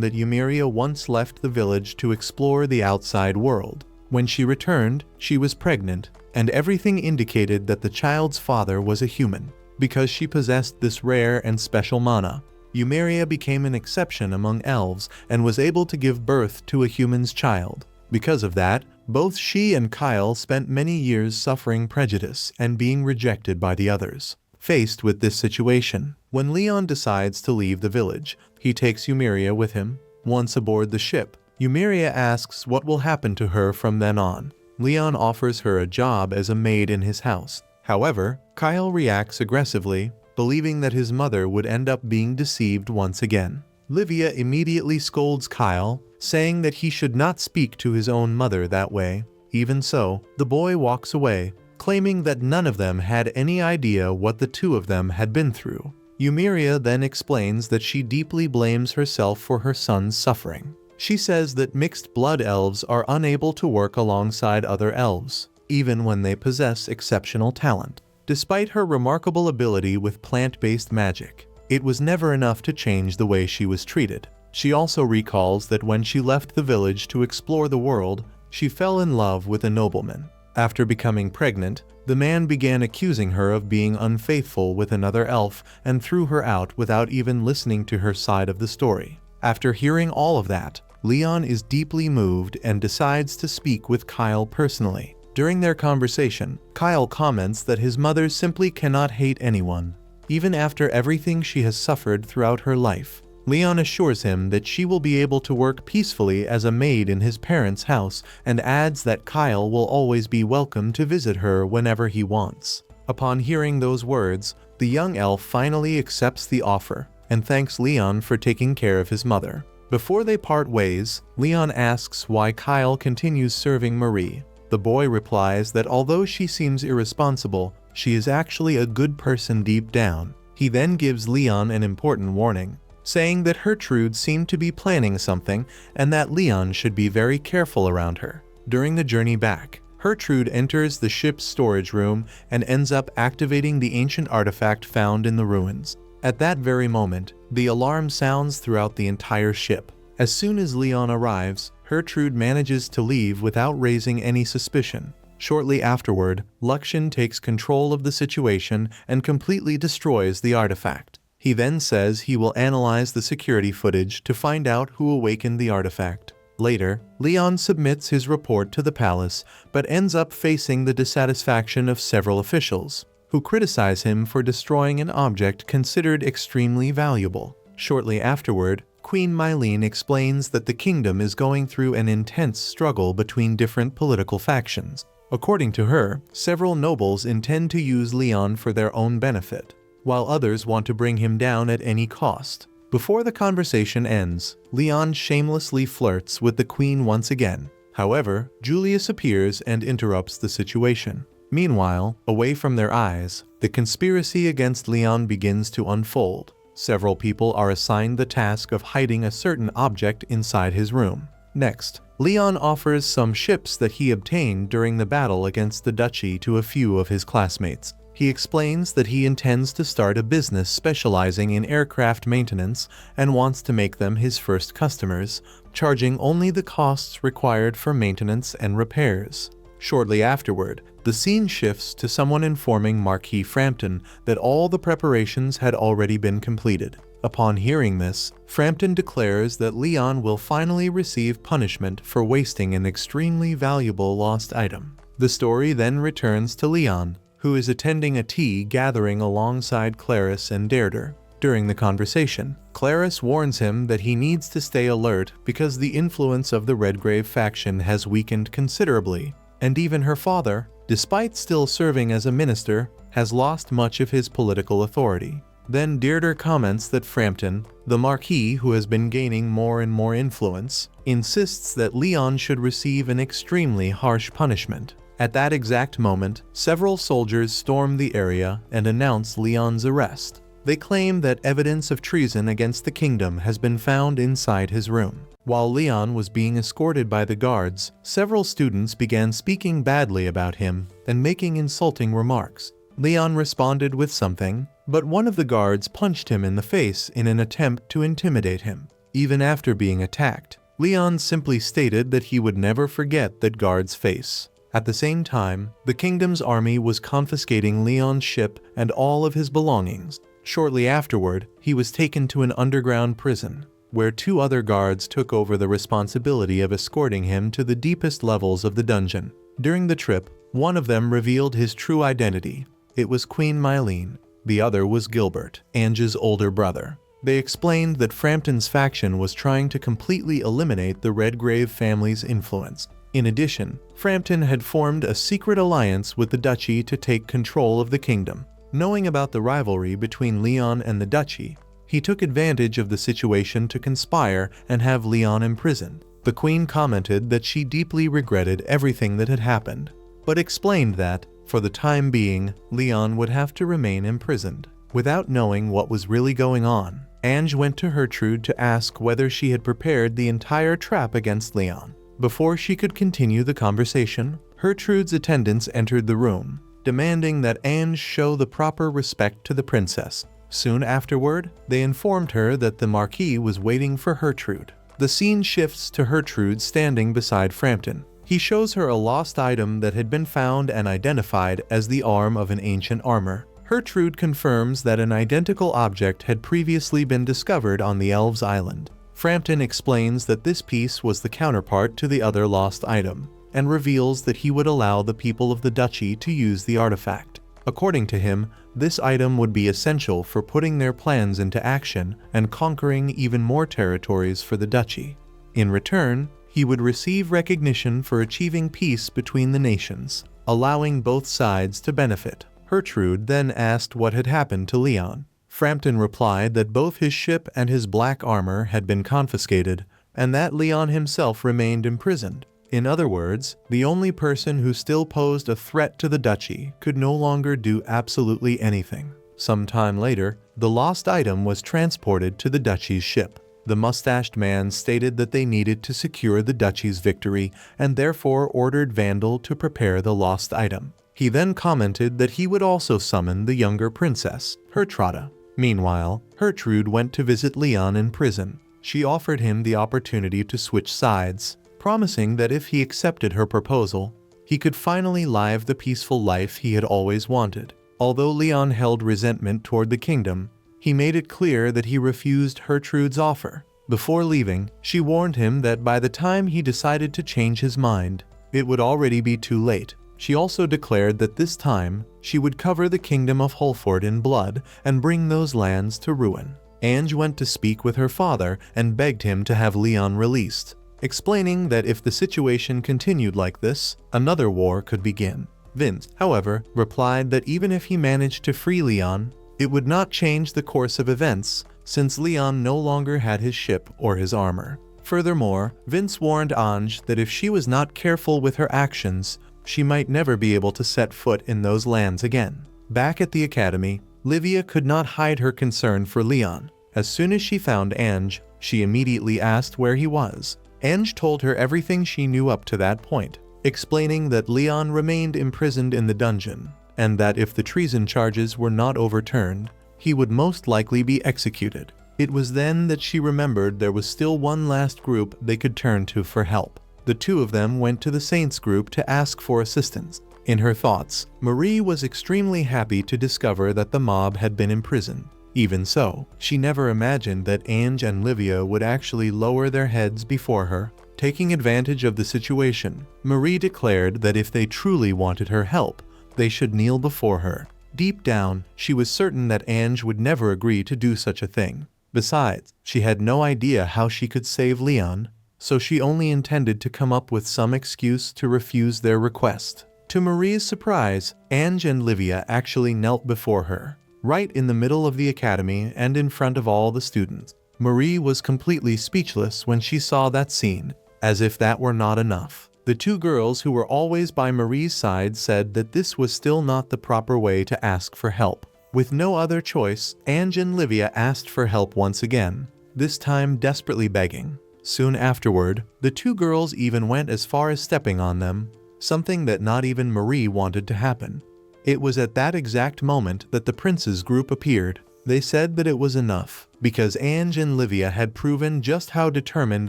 S1: that Yumeria once left the village to explore the outside world. When she returned, she was pregnant, and everything indicated that the child's father was a human. Because she possessed this rare and special mana, Yumeria became an exception among elves and was able to give birth to a human's child. Because of that, both she and Kyle spent many years suffering prejudice and being rejected by the others. Faced with this situation, when Leon decides to leave the village, he takes Yumeria with him. Once aboard the ship, Yumeria asks what will happen to her from then on. Leon offers her a job as a maid in his house. However, Kyle reacts aggressively, believing that his mother would end up being deceived once again. Livia immediately scolds Kyle, saying that he should not speak to his own mother that way. Even so, the boy walks away, claiming that none of them had any idea what the two of them had been through. Yumeria then explains that she deeply blames herself for her son's suffering. She says that mixed blood elves are unable to work alongside other elves, even when they possess exceptional talent. Despite her remarkable ability with plant-based magic, it was never enough to change the way she was treated. She also recalls that when she left the village to explore the world, she fell in love with a nobleman. After becoming pregnant, the man began accusing her of being unfaithful with another elf and threw her out without even listening to her side of the story. After hearing all of that, Leon is deeply moved and decides to speak with Kyle personally. During their conversation, Kyle comments that his mother simply cannot hate anyone, even after everything she has suffered throughout her life. Leon assures him that she will be able to work peacefully as a maid in his parents' house and adds that Kyle will always be welcome to visit her whenever he wants. Upon hearing those words, the young elf finally accepts the offer and thanks Leon for taking care of his mother. Before they part ways, Leon asks why Kyle continues serving Marie. The boy replies that although she seems irresponsible, she is actually a good person deep down. He then gives Leon an important warning, saying that Gertrude seemed to be planning something and that Leon should be very careful around her. During the journey back, Gertrude enters the ship's storage room and ends up activating the ancient artifact found in the ruins. At that very moment, the alarm sounds throughout the entire ship. As soon as Leon arrives, Gertrude manages to leave without raising any suspicion. Shortly afterward, Luxian takes control of the situation and completely destroys the artifact. He then says he will analyze the security footage to find out who awakened the artifact. Later, Leon submits his report to the palace, but ends up facing the dissatisfaction of several officials, who criticize him for destroying an object considered extremely valuable. Shortly afterward, Queen Mylene explains that the kingdom is going through an intense struggle between different political factions. According to her, several nobles intend to use Leon for their own benefit, while others want to bring him down at any cost. Before the conversation ends, Leon shamelessly flirts with the queen once again. However, Julius appears and interrupts the situation. Meanwhile, away from their eyes, the conspiracy against Leon begins to unfold. Several people are assigned the task of hiding a certain object inside his room. Next, Leon offers some ships that he obtained during the battle against the duchy to a few of his classmates. He explains that he intends to start a business specializing in aircraft maintenance and wants to make them his first customers, charging only the costs required for maintenance and repairs. Shortly afterward, the scene shifts to someone informing Marquis Frampton that all the preparations had already been completed. Upon hearing this, Frampton declares that Leon will finally receive punishment for wasting an extremely valuable lost item. The story then returns to Leon, who is attending a tea gathering alongside Claris and Deirdre. During the conversation, Claris warns him that he needs to stay alert because the influence of the Redgrave faction has weakened considerably, and even her father, despite still serving as a minister, has lost much of his political authority. Then Deirdre comments that Frampton, the Marquis who has been gaining more and more influence, insists that Leon should receive an extremely harsh punishment. At that exact moment, several soldiers stormed the area and announced Leon's arrest. They claim that evidence of treason against the kingdom has been found inside his room. While Leon was being escorted by the guards, several students began speaking badly about him and making insulting remarks. Leon responded with something, but one of the guards punched him in the face in an attempt to intimidate him. Even after being attacked, Leon simply stated that he would never forget that guard's face. At the same time, the kingdom's army was confiscating Leon's ship and all of his belongings. Shortly afterward, he was taken to an underground prison, where 2 other guards took over the responsibility of escorting him to the deepest levels of the dungeon. During the trip, one of them revealed his true identity. It was Queen Mylene. The other was Gilbert, Ange's older brother. They explained that Frampton's faction was trying to completely eliminate the Redgrave family's influence. In addition, Frampton had formed a secret alliance with the Duchy to take control of the kingdom. Knowing about the rivalry between Leon and the Duchy, he took advantage of the situation to conspire and have Leon imprisoned. The Queen commented that she deeply regretted everything that had happened, but explained that, for the time being, Leon would have to remain imprisoned. Without knowing what was really going on, Ange went to Gertrude to ask whether she had prepared the entire trap against Leon. Before she could continue the conversation, Gertrude's attendants entered the room, demanding that Ange show the proper respect to the princess. Soon afterward, they informed her that the Marquis was waiting for Gertrude. The scene shifts to Gertrude standing beside Frampton. He shows her a lost item that had been found and identified as the arm of an ancient armor. Gertrude confirms that an identical object had previously been discovered on the Elves' Island. Frampton explains that this piece was the counterpart to the other lost item, and reveals that he would allow the people of the Duchy to use the artifact. According to him, this item would be essential for putting their plans into action and conquering even more territories for the Duchy. In return, he would receive recognition for achieving peace between the nations, allowing both sides to benefit. Gertrude then asked what had happened to Leon. Frampton replied that both his ship and his black armor had been confiscated, and that Leon himself remained imprisoned. In other words, the only person who still posed a threat to the Duchy could no longer do absolutely anything. Some time later, the lost item was transported to the Duchy's ship. The mustached man stated that they needed to secure the Duchy's victory and therefore ordered Vandal to prepare the lost item. He then commented that he would also summon the younger princess, Gertrude. Meanwhile, Gertrude went to visit Leon in prison. She offered him the opportunity to switch sides, promising that if he accepted her proposal, he could finally live the peaceful life he had always wanted. Although Leon held resentment toward the kingdom, he made it clear that he refused Gertrude's offer. Before leaving, she warned him that by the time he decided to change his mind, it would already be too late. She also declared that this time, she would cover the kingdom of Holford in blood and bring those lands to ruin. Ange went to speak with her father and begged him to have Leon released, explaining that if the situation continued like this, another war could begin. Vince, however, replied that even if he managed to free Leon, it would not change the course of events, since Leon no longer had his ship or his armor. Furthermore, Vince warned Ange that if she was not careful with her actions, she might never be able to set foot in those lands again. Back at the academy, Livia could not hide her concern for Leon. As soon as she found Ange, she immediately asked where he was. Ange told her everything she knew up to that point, explaining that Leon remained imprisoned in the dungeon, and that if the treason charges were not overturned, he would most likely be executed. It was then that she remembered there was still one last group they could turn to for help. The two of them went to the Saints group to ask for assistance. In her thoughts, Marie was extremely happy to discover that the mob had been imprisoned. Even so, she never imagined that Ange and Livia would actually lower their heads before her. Taking advantage of the situation, Marie declared that if they truly wanted her help, they should kneel before her. Deep down, she was certain that Ange would never agree to do such a thing. Besides, she had no idea how she could save Leon, so she only intended to come up with some excuse to refuse their request. To Marie's surprise, Ange and Livia actually knelt before her, right in the middle of the academy and in front of all the students. Marie was completely speechless when she saw that scene. As if that were not enough, The two girls who were always by Marie's side said that this was still not the proper way to ask for help. With no other choice, Ange and Livia asked for help once again, this time desperately begging. Soon afterward, the two girls even went as far as stepping on them, something that not even Marie wanted to happen. It was at that exact moment that the princes group appeared. They said that it was enough, because Ange and Livia had proven just how determined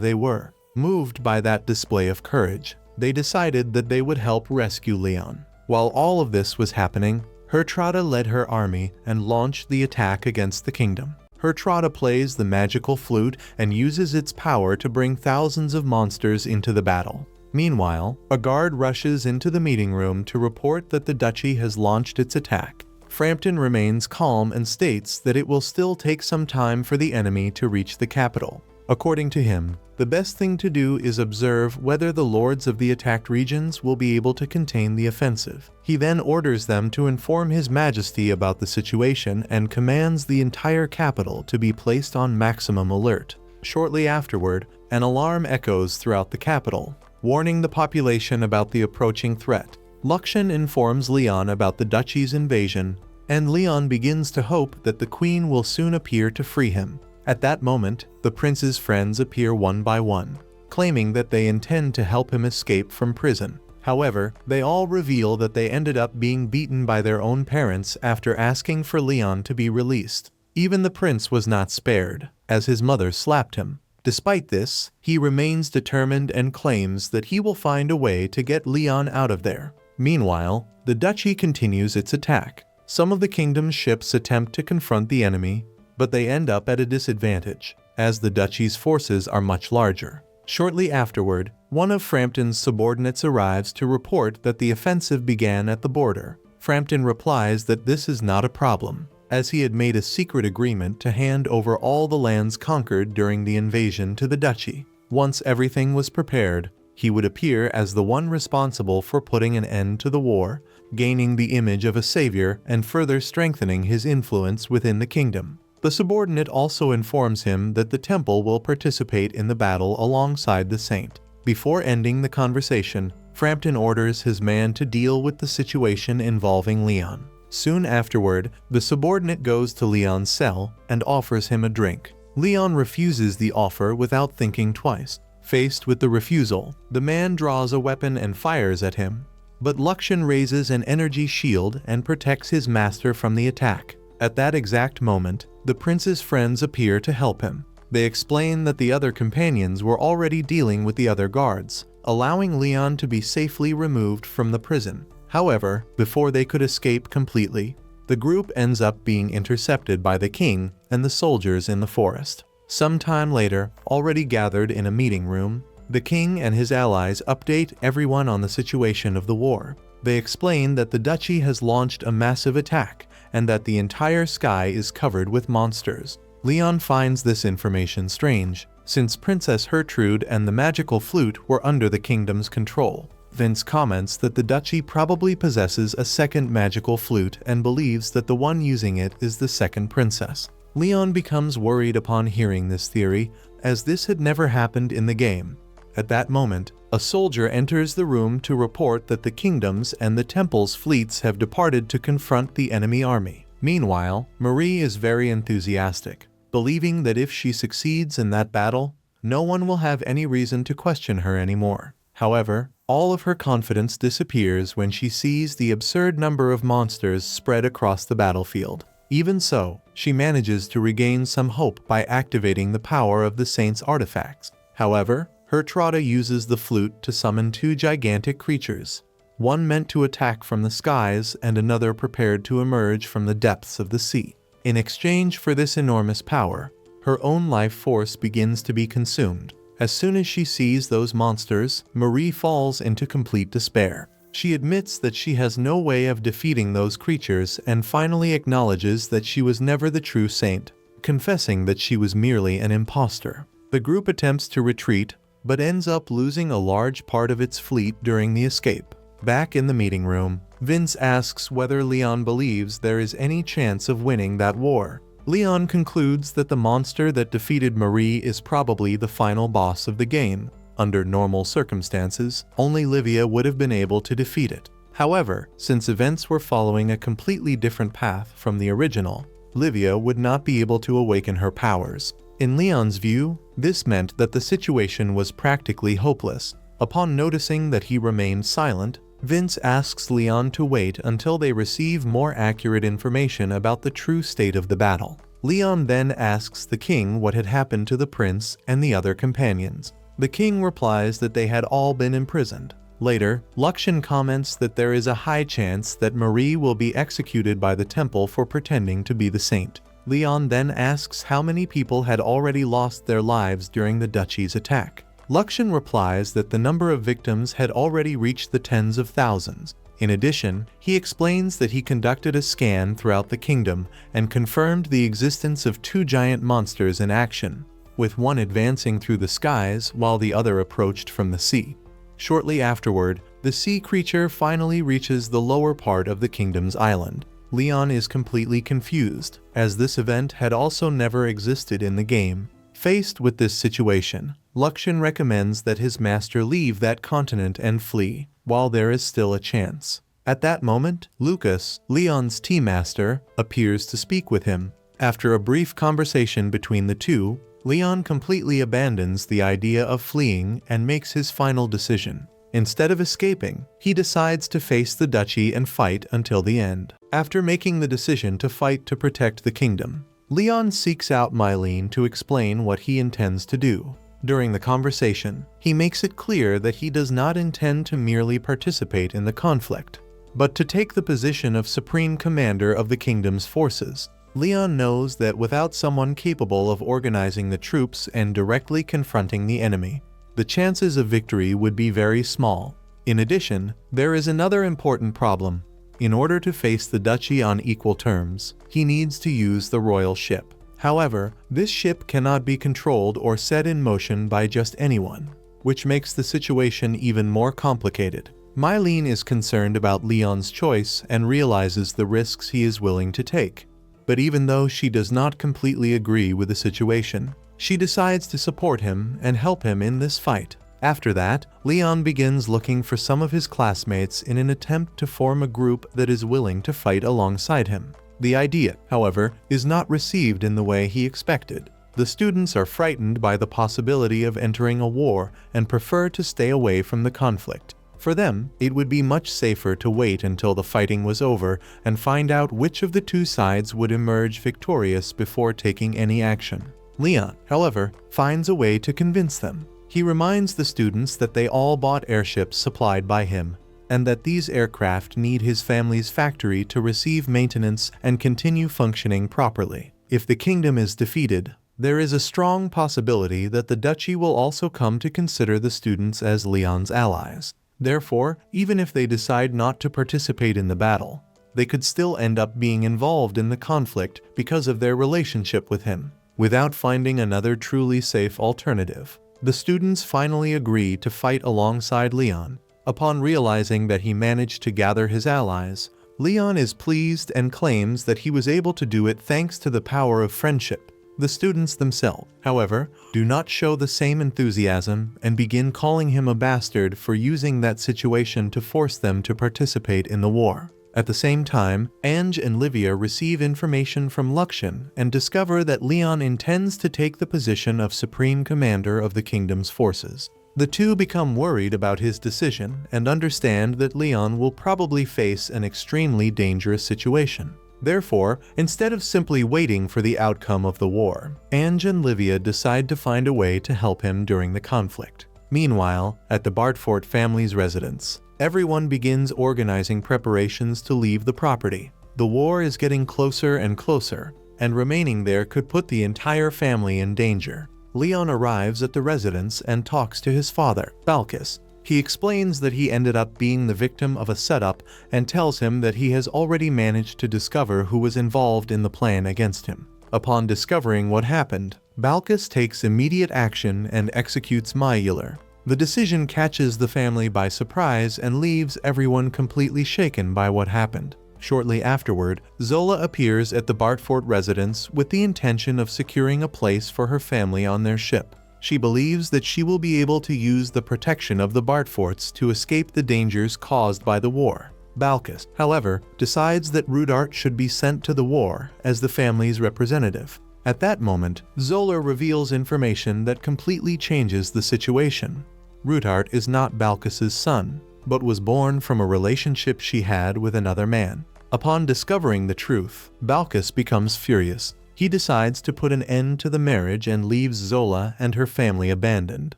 S1: they were. Moved by that display of courage, they decided that they would help rescue Leon. While all of this was happening, Hertrada led her army and launched the attack against the kingdom. Hertrada plays the magical flute and uses its power to bring thousands of monsters into the battle. Meanwhile, a guard rushes into the meeting room to report that the duchy has launched its attack. Frampton remains calm and states that it will still take some time for the enemy to reach the capital. According to him, the best thing to do is observe whether the lords of the attacked regions will be able to contain the offensive. He then orders them to inform His Majesty about the situation and commands the entire capital to be placed on maximum alert. Shortly afterward, an alarm echoes throughout the capital, warning the population about the approaching threat. Luxian informs Leon about the duchy's invasion, and Leon begins to hope that the queen will soon appear to free him. At that moment, the prince's friends appear one by one, claiming that they intend to help him escape from prison. However, they all reveal that they ended up being beaten by their own parents after asking for Leon to be released. Even the prince was not spared, as his mother slapped him. Despite this, he remains determined and claims that he will find a way to get Leon out of there. Meanwhile, the duchy continues its attack. Some of the kingdom's ships attempt to confront the enemy, but they end up at a disadvantage, as the duchy's forces are much larger. Shortly afterward, one of Frampton's subordinates arrives to report that the offensive began at the border. Frampton replies that this is not a problem, as he had made a secret agreement to hand over all the lands conquered during the invasion to the duchy. Once everything was prepared, he would appear as the one responsible for putting an end to the war, gaining the image of a savior and further strengthening his influence within the kingdom. The subordinate also informs him that the temple will participate in the battle alongside the saint. Before ending the conversation, Frampton orders his man to deal with the situation involving Leon. Soon afterward, the subordinate goes to Leon's cell and offers him a drink. Leon refuses the offer without thinking twice. Faced with the refusal, the man draws a weapon and fires at him, but Luxian raises an energy shield and protects his master from the attack. At that exact moment, the prince's friends appear to help him. They explain that the other companions were already dealing with the other guards, allowing Leon to be safely removed from the prison. However, before they could escape completely, the group ends up being intercepted by the king and the soldiers in the forest. Sometime later, already gathered in a meeting room, the king and his allies update everyone on the situation of the war. They explain that the duchy has launched a massive attack and that the entire sky is covered with monsters. Leon finds this information strange, since Princess Hertrude and the magical flute were under the kingdom's control. Vince comments that the duchy probably possesses a second magical flute and believes that the one using it is the second princess. Leon becomes worried upon hearing this theory, as this had never happened in the game. At that moment, a soldier enters the room to report that the kingdom's and the temple's fleets have departed to confront the enemy army. Meanwhile, Marie is very enthusiastic, believing that if she succeeds in that battle, no one will have any reason to question her anymore. However, all of her confidence disappears when she sees the absurd number of monsters spread across the battlefield. Even so, she manages to regain some hope by activating the power of the saint's artifacts. However, Hertrada uses the flute to summon two gigantic creatures, one meant to attack from the skies and another prepared to emerge from the depths of the sea. In exchange for this enormous power, her own life force begins to be consumed. As soon as she sees those monsters, Marie falls into complete despair. She admits that she has no way of defeating those creatures and finally acknowledges that she was never the true saint, confessing that she was merely an imposter. The group attempts to retreat, but ends up losing a large part of its fleet during the escape. Back in the meeting room, Vince asks whether Leon believes there is any chance of winning that war. Leon concludes that the monster that defeated Marie is probably the final boss of the game. Under normal circumstances, only Livia would have been able to defeat it. However, since events were following a completely different path from the original, Livia would not be able to awaken her powers. In Leon's view, this meant that the situation was practically hopeless. Upon noticing that he remained silent, Vince asks Leon to wait until they receive more accurate information about the true state of the battle. Leon then asks the king what had happened to the prince and the other companions. The king replies that they had all been imprisoned. Later, Luxian comments that there is a high chance that Marie will be executed by the temple for pretending to be the saint. Leon then asks how many people had already lost their lives during the duchy's attack. Luxian replies that the number of victims had already reached the tens of thousands. In addition, he explains that he conducted a scan throughout the kingdom and confirmed the existence of two giant monsters in action, with one advancing through the skies while the other approached from the sea. Shortly afterward, the sea creature finally reaches the lower part of the kingdom's island. Leon is completely confused, as this event had also never existed in the game. Faced with this situation, Luxian recommends that his master leave that continent and flee, while there is still a chance. At that moment, Lucas, Leon's tea master, appears to speak with him. After a brief conversation between the two, Leon completely abandons the idea of fleeing and makes his final decision. Instead of escaping, he decides to face the duchy and fight until the end. After making the decision to fight to protect the kingdom, Leon seeks out Mylene to explain what he intends to do. During the conversation, he makes it clear that he does not intend to merely participate in the conflict, but to take the position of supreme commander of the kingdom's forces. Leon knows that without someone capable of organizing the troops and directly confronting the enemy, the chances of victory would be very small. In addition, there is another important problem. In order to face the duchy on equal terms, he needs to use the royal ship. However, this ship cannot be controlled or set in motion by just anyone, which makes the situation even more complicated. Mylene is concerned about Leon's choice and realizes the risks he is willing to take. But even though she does not completely agree with the situation, she decides to support him and help him in this fight. After that, Leon begins looking for some of his classmates in an attempt to form a group that is willing to fight alongside him. The idea, however, is not received in the way he expected. The students are frightened by the possibility of entering a war and prefer to stay away from the conflict. For them, it would be much safer to wait until the fighting was over and find out which of the two sides would emerge victorious before taking any action. Leon, however, finds a way to convince them. He reminds the students that they all bought airships supplied by him, and that these aircraft need his family's factory to receive maintenance and continue functioning properly. If the kingdom is defeated, there is a strong possibility that the duchy will also come to consider the students as Leon's allies. Therefore, even if they decide not to participate in the battle, they could still end up being involved in the conflict because of their relationship with him. Without finding another truly safe alternative, the students finally agree to fight alongside Leon. Upon realizing that he managed to gather his allies, Leon is pleased and claims that he was able to do it thanks to the power of friendship. The students themselves, however, do not show the same enthusiasm and begin calling him a bastard for using that situation to force them to participate in the war. At the same time, Ange and Livia receive information from Luxian and discover that Leon intends to take the position of supreme commander of the kingdom's forces. The two become worried about his decision and understand that Leon will probably face an extremely dangerous situation. Therefore, instead of simply waiting for the outcome of the war, Ange and Livia decide to find a way to help him during the conflict. Meanwhile, at the Bartfort family's residence, everyone begins organizing preparations to leave the property. The war is getting closer and closer, and remaining there could put the entire family in danger. Leon arrives at the residence and talks to his father, Balkis. He explains that he ended up being the victim of a setup and tells him that he has already managed to discover who was involved in the plan against him. Upon discovering what happened, Balkis takes immediate action and executes Myuler. The decision catches the family by surprise and leaves everyone completely shaken by what happened. Shortly afterward, Zola appears at the Bartfort residence with the intention of securing a place for her family on their ship. She believes that she will be able to use the protection of the Bart forts to escape the dangers caused by the war. Balkis, however, decides that Rudart should be sent to the war as the family's representative. At that moment, Zola reveals information that completely changes the situation. Rudart is not Balkis's son, but was born from a relationship she had with another man. Upon discovering the truth, Balkis becomes furious. He decides to put an end to the marriage and leaves Zola and her family abandoned,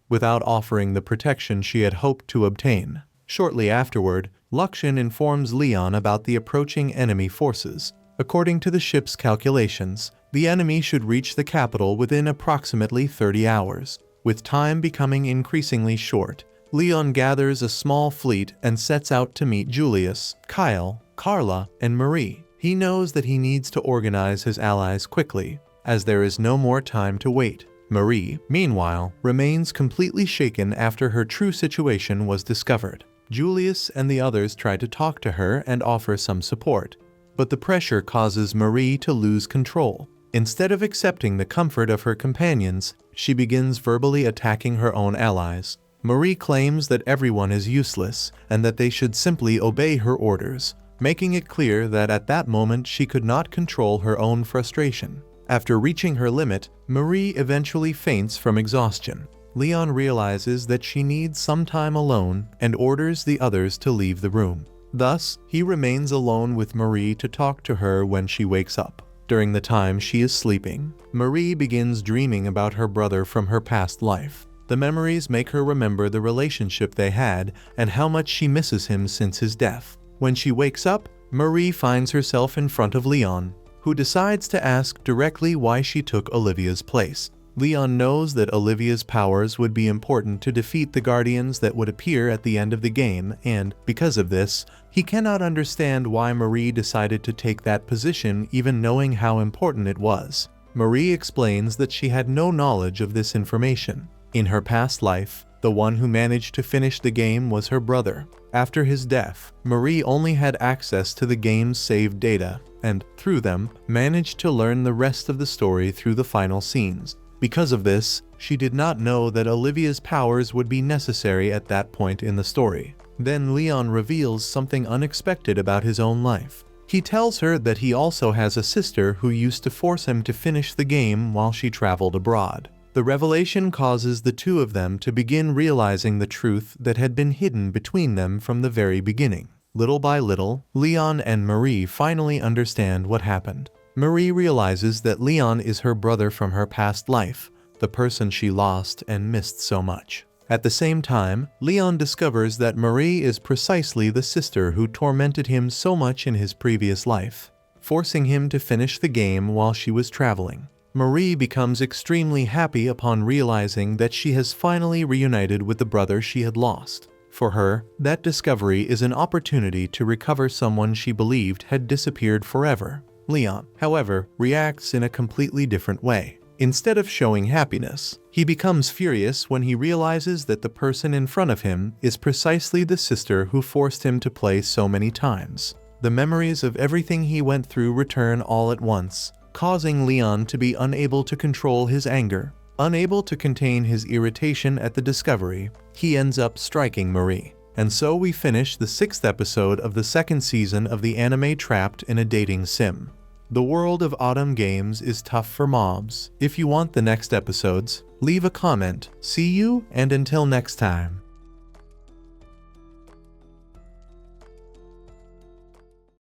S1: without offering the protection she had hoped to obtain. Shortly afterward, Lukshin informs Leon about the approaching enemy forces. According to the ship's calculations, the enemy should reach the capital within approximately 30 hours. With time becoming increasingly short, Leon gathers a small fleet and sets out to meet Julius, Kyle, Carla, and Marie. He knows that he needs to organize his allies quickly, as there is no more time to wait. Marie, meanwhile, remains completely shaken after her true situation was discovered. Julius and the others try to talk to her and offer some support, but the pressure causes Marie to lose control. Instead of accepting the comfort of her companions, she begins verbally attacking her own allies. Marie claims that everyone is useless and that they should simply obey her orders, making it clear that at that moment she could not control her own frustration. After reaching her limit, Marie eventually faints from exhaustion. Leon realizes that she needs some time alone and orders the others to leave the room. Thus, he remains alone with Marie to talk to her when she wakes up. During the time she is sleeping, Marie begins dreaming about her brother from her past life. The memories make her remember the relationship they had and how much she misses him since his death. When she wakes up, Marie finds herself in front of Leon, who decides to ask directly why she took Olivia's place. Leon knows that Olivia's powers would be important to defeat the Guardians that would appear at the end of the game, and, because of this, he cannot understand why Marie decided to take that position even knowing how important it was. Marie explains that she had no knowledge of this information. In her past life, the one who managed to finish the game was her brother. After his death, Marie only had access to the game's saved data, and, through them, managed to learn the rest of the story through the final scenes. Because of this, she did not know that Olivia's powers would be necessary at that point in the story. Then Leon reveals something unexpected about his own life. He tells her that he also has a sister who used to force him to finish the game while she traveled abroad. The revelation causes the two of them to begin realizing the truth that had been hidden between them from the very beginning. Little by little, Leon and Marie finally understand what happened. Marie realizes that Leon is her brother from her past life, the person she lost and missed so much. At the same time, Leon discovers that Marie is precisely the sister who tormented him so much in his previous life, forcing him to finish the game while she was traveling. Marie becomes extremely happy upon realizing that she has finally reunited with the brother she had lost. For her, that discovery is an opportunity to recover someone she believed had disappeared forever. Leon, however, reacts in a completely different way. Instead of showing happiness, he becomes furious when he realizes that the person in front of him is precisely the sister who forced him to play so many times. The memories of everything he went through return all at once, causing Leon to be unable to control his anger. Unable to contain his irritation at the discovery, he ends up striking Marie. And so we finish the 6th episode of the 2nd season of the anime Trapped in a Dating Sim. The world of autumn games is tough for mobs. If you want the next episodes, leave a comment. See you, and until next time.